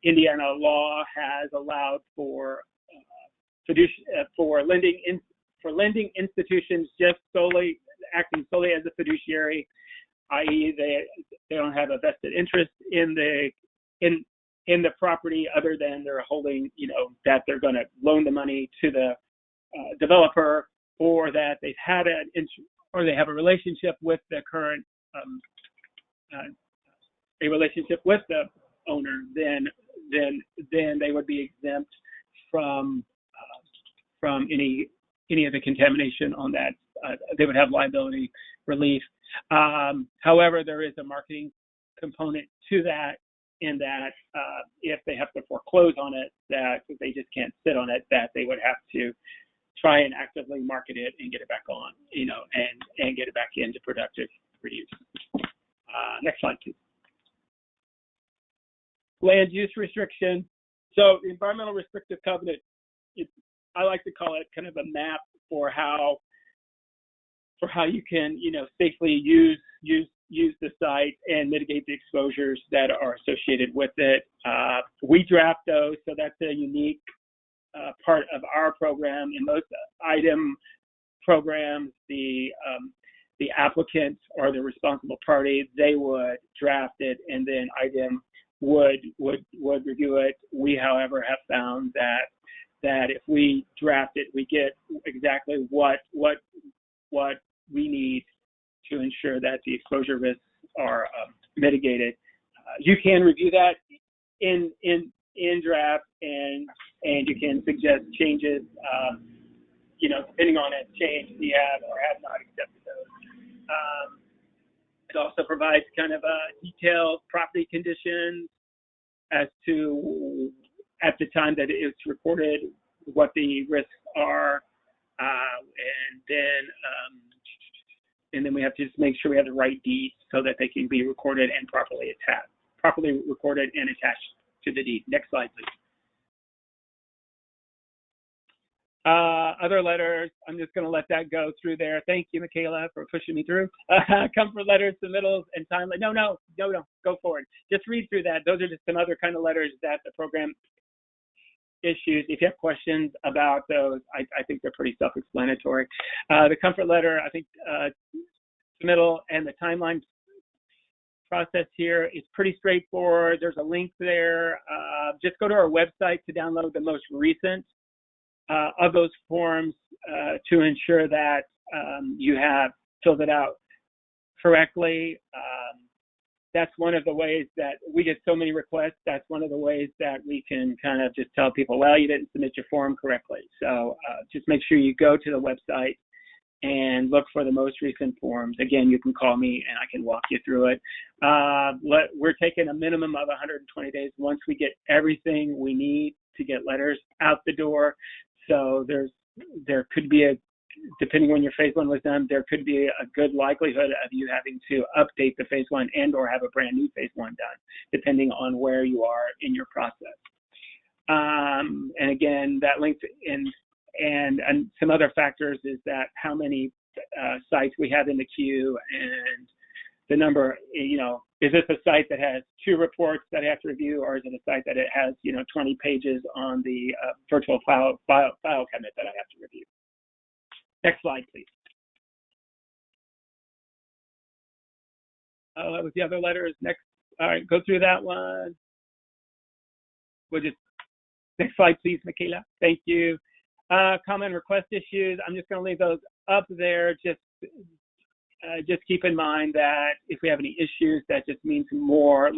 Indiana law has allowed for lending institutions just solely acting solely as a fiduciary, i.e., they don't have a vested interest in the property other than they're holding, you know, that they're going to loan the money to the developer, or that they've had or they have a relationship with the current a relationship with the owner. Then they would be exempt from any of the contamination on that. They would have liability relief. However, there is a marketing component to that, in that if they have to foreclose on it, that they just can't sit on it, that they would have to try and actively market it and get it back on, you know, and get it back into productive use. Next slide, please. Land use restriction. So the environmental restrictive covenant, I like to call it kind of a map for how you can, you know, safely use the site and mitigate the exposures that are associated with it. We draft those, so that's a unique part of our program. In most IDEM programs, the applicant or the responsible party, they would draft it, and then IDEM would review it. We, however, have found that if we draft it, we get exactly what we need to ensure that the exposure risks are mitigated. You can review that in draft, and you can suggest changes, depending on a change we have or have not accepted those. It also provides kind of a detailed property conditions as to, at the time that it's recorded, what the risks are, and then we have to just make sure we have the right deeds so that they can be recorded and properly recorded and attached to the deed. Next slide, please. Other letters, I'm just going to let that go through there. Thank you, Michaela, for pushing me through. Comfort letters, submittals, and timely. No, go forward. Just read through that. Those are just some other kind of letters that the program issues. If you have questions about those, I think they're pretty self-explanatory. The comfort letter, I think, submittal and the timeline process here is pretty straightforward. There's a link there. Just go to our website to download the most recent of those forms to ensure that you have filled it out correctly. That's one of the ways that we get so many requests. That's one of the ways that we can kind of just tell people, well, you didn't submit your form correctly. So just make sure you go to the website and look for the most recent forms. Again, you can call me and I can walk you through it. We're taking a minimum of 120 days once we get everything we need to get letters out the door. So there could be depending on when your phase one was done, there could be a good likelihood of you having to update the phase one and or have a brand new phase one done, depending on where you are in your process. And again, that link and some other factors is that how many sites we have in the queue and the number, is this a site that has 2 reports that I have to review, or is it a site that it has, 20 pages on the virtual file cabinet that I have to review? Next slide, please. Oh, that was the other letters. Next, all right, go through that one. Next slide, please, Michaela. Thank you. Comment request issues. I'm just going to leave those up there. Just keep in mind that if we have any issues, that just means more of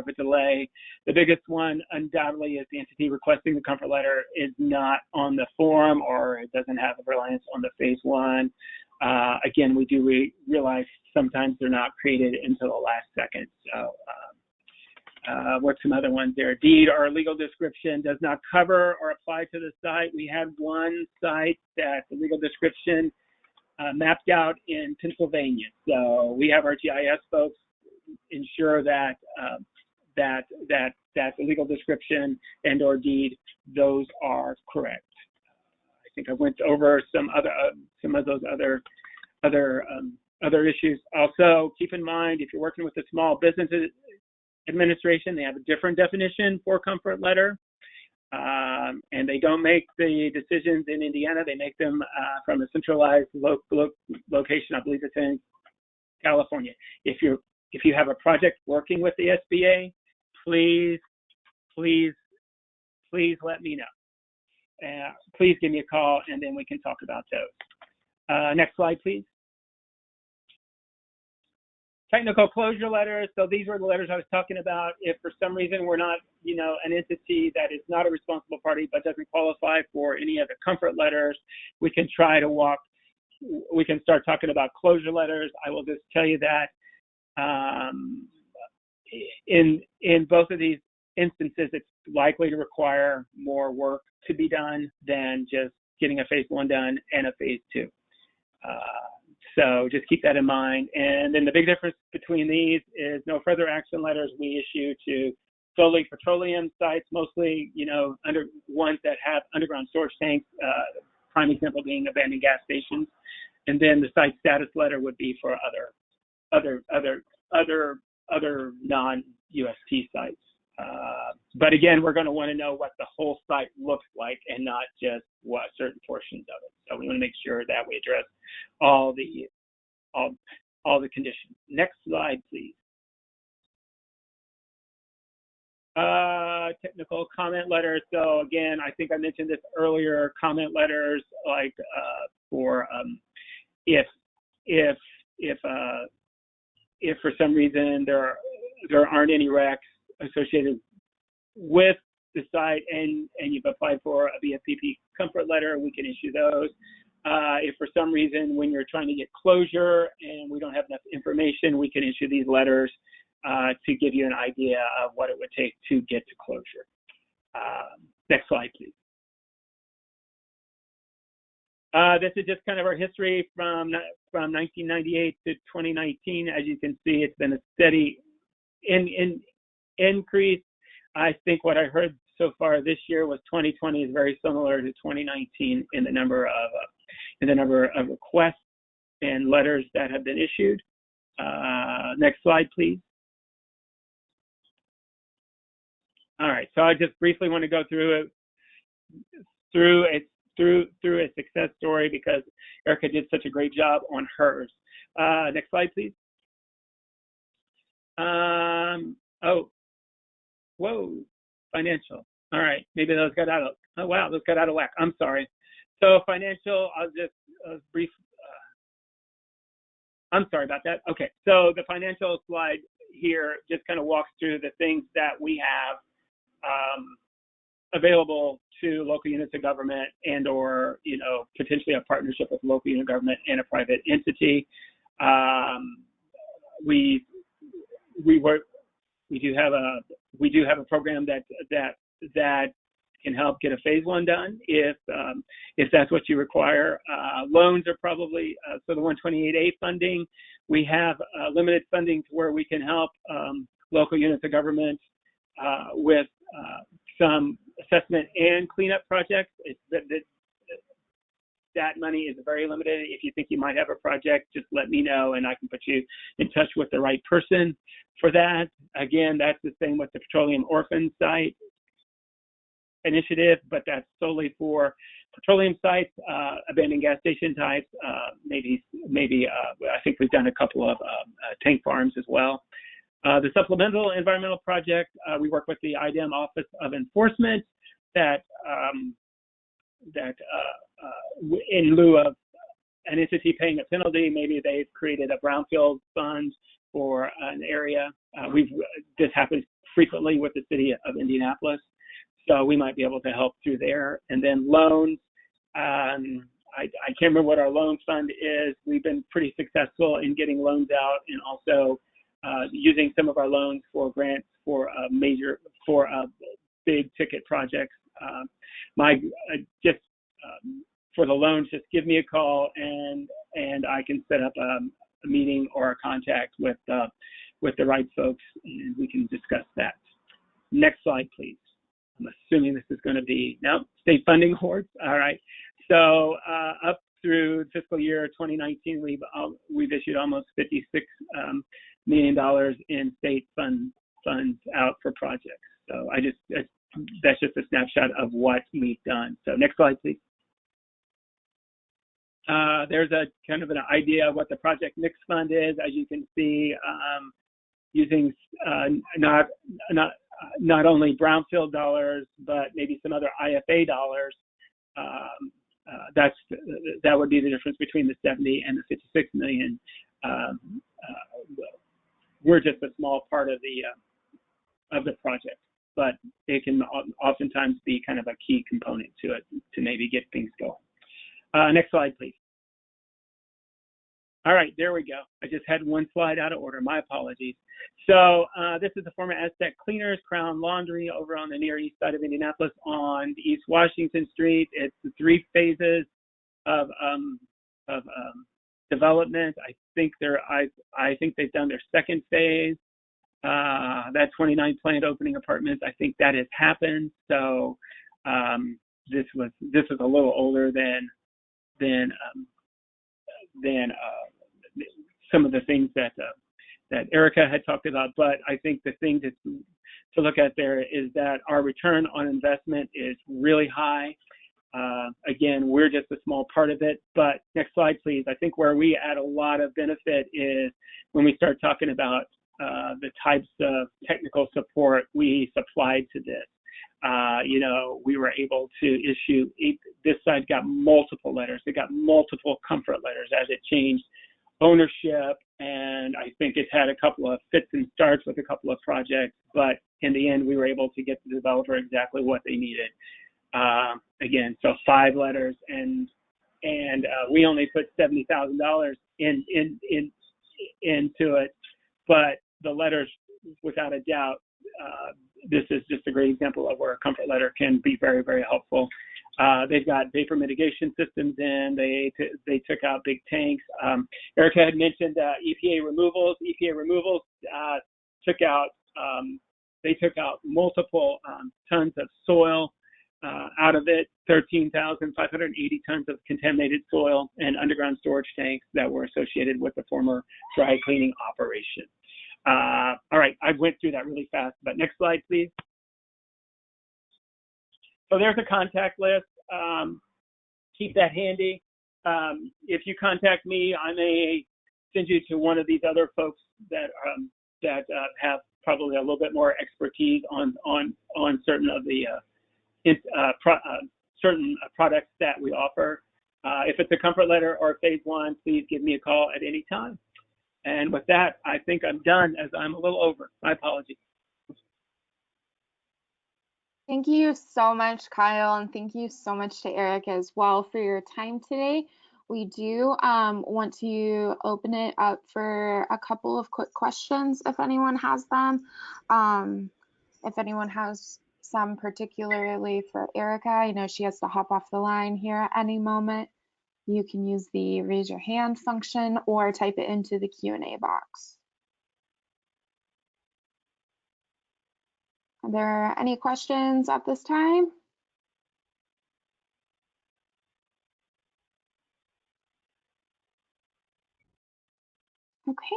a delay. The biggest one undoubtedly is the entity requesting the comfort letter is not on the form, or it doesn't have a reliance on the phase one. Again, we do realize sometimes they're not created until the last second. So what's some other ones there? Deed or legal description does not cover or apply to the site. We had one site that the legal description mapped out in Pennsylvania. So we have our GIS folks ensure that that the legal description and or deed, those are correct. I think I went over some of those other issues. Also, keep in mind, if you're working with a small business administration, they have a different definition for comfort letter. And they don't make the decisions in Indiana. They make them from a centralized location. I believe it's in California. If you have a project working with the SBA, please let me know. Please give me a call, and then we can talk about those. Next slide, please. Technical closure letters. So these were the letters I was talking about. If for some reason we're not, an entity that is not a responsible party but doesn't qualify for any of the comfort letters, we can start talking about closure letters. I will just tell you that in both of these instances, it's likely to require more work to be done than just getting a phase one done and a phase two. So just keep that in mind. And then the big difference between these is no further action letters we issue to solely petroleum sites, mostly, under ones that have underground storage tanks, prime example being abandoned gas stations. And then the site status letter would be for other non-UST sites. But again, we're going to want to know what the whole site looks like and not just what certain portions of it. So we want to make sure that we address all the conditions. Next slide, please. Technical comment letters. So again, I think I mentioned this earlier. Comment letters, like for if for some reason there aren't any recs associated with the site and you've applied for a BFPP comfort letter, we can issue those. If for some reason when you're trying to get closure and we don't have enough information, we can issue these letters to give you an idea of what it would take to get to closure. Next slide, please. This is just kind of our history from 1998 to 2019. As you can see, it's been a steady increase. I think what I heard so far this year was 2020 is very similar to 2019 in the number of requests and letters that have been issued. Next slide, please. All right, so I just briefly want to go through a success story because Erica did such a great job on hers. Next slide, please. Whoa, financial. All right, maybe those got out of, oh wow, those got out of whack. I'm sorry. So financial, I'll just brief, I'm sorry about that. Okay, so the financial slide here just kind of walks through the things that we have available to local units of government and or, you know, potentially a partnership with local unit of government and a private entity. We do have a program that can help get a phase one done if that's what you require. Loans are probably so the 128A funding. We have limited funding to where we can help local units of government with some assessment and cleanup projects. That money is very limited. If you think you might have a project, just let me know and I can put you in touch with the right person for that. Again, that's the same with the Petroleum Orphan Site initiative, but that's solely for petroleum sites, abandoned gas station types, maybe I think we've done a couple of tank farms as well. The supplemental environmental project, we work with the IDEM Office of Enforcement that in lieu of an entity paying a penalty, maybe they've created a brownfield fund for an area. This happens frequently with the city of Indianapolis, so we might be able to help through there. And then loans, I can't remember what our loan fund is. We've been pretty successful in getting loans out and also using some of our loans for grants for big ticket projects. For the loans, just give me a call and I can set up a meeting or a contact with the right folks and we can discuss that. Next slide, please. I'm assuming this is going to be, no, state funding awards. All right. So up through fiscal year 2019, we've issued almost $56 million in state funds out for projects. So that's just a snapshot of what we've done. So next slide, please. There's a kind of an idea of what the project mix fund is. As you can see, using not only brownfield dollars, but maybe some other IFA dollars. That would be the difference between the 70 and the 56 million. We're just a small part of the project, but it can oftentimes be kind of a key component to it to maybe get things going. Next slide, please. All right, there we go. I just had one slide out of order. My apologies. So this is the former Aztec Cleaners, Crown Laundry over on the Near East side of Indianapolis on East Washington Street. It's the 3 phases of development. I think they've done their second phase. That 29 planned opening apartments, I think that has happened. So this is a little older than some of the things that Erica had talked about. But I think the thing to look at there is that our return on investment is really high. Again, we're just a small part of it, but next slide, please. I think where we add a lot of benefit is when we start talking about the types of technical support we supplied to this. You know, we were able to issue, this side got multiple letters. It got multiple comfort letters as it changed ownership, and I think it's had a couple of fits and starts with a couple of projects, but in the end, we were able to get the developer exactly what they needed. Again, so 5 letters, and we only put $70,000 into it, but the letters, without a doubt, this is just a great example of where a comfort letter can be very, very helpful. They've got vapor mitigation systems in. They took out big tanks. Erica had mentioned EPA removals. EPA removals took out multiple tons of soil out of it, 13,580 tons of contaminated soil and underground storage tanks that were associated with the former dry cleaning operation. All right, I went through that really fast, but next slide, please. So there's a contact list. Keep that handy. If you contact me, I may send you to one of these other folks that have probably a little bit more expertise on certain of the certain products that we offer. If it's a comfort letter or phase 1, please give me a call at any time. And with that, I think I'm done, as I'm a little over. My apologies. Thank you so much, Kyle, and thank you so much to Erica as well for your time today. We do want to open it up for a couple of quick questions if anyone has them. If anyone has some particularly for Erica, I know she has to hop off the line here at any moment. You can use the raise your hand function or type it into the Q&A box. Are there any questions at this time? Okay.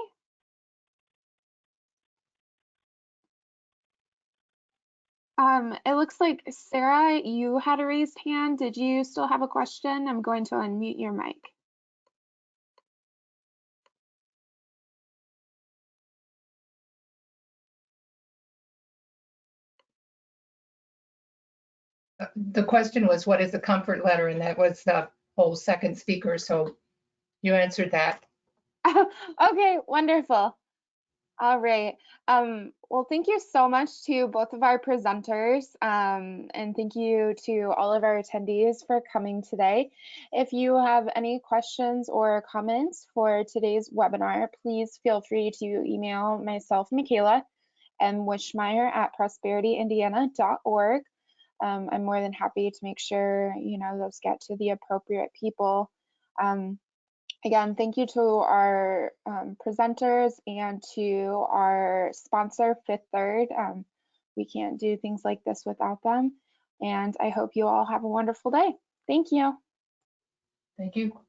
It looks like Sarah, you had a raised hand. Did you still have a question? I'm going to unmute your mic. The question was, what is a comfort letter? And that was the whole second speaker. So you answered that. Okay, wonderful. All right. Well, thank you so much to both of our presenters, and thank you to all of our attendees for coming today. If you have any questions or comments for today's webinar, please feel free to email myself, Michaela, and wishmeyer@prosperityindiana.org. I'm more than happy to make sure those get to the appropriate people. Again, thank you to our presenters and to our sponsor, Fifth Third. We can't do things like this without them. And I hope you all have a wonderful day. Thank you. Thank you.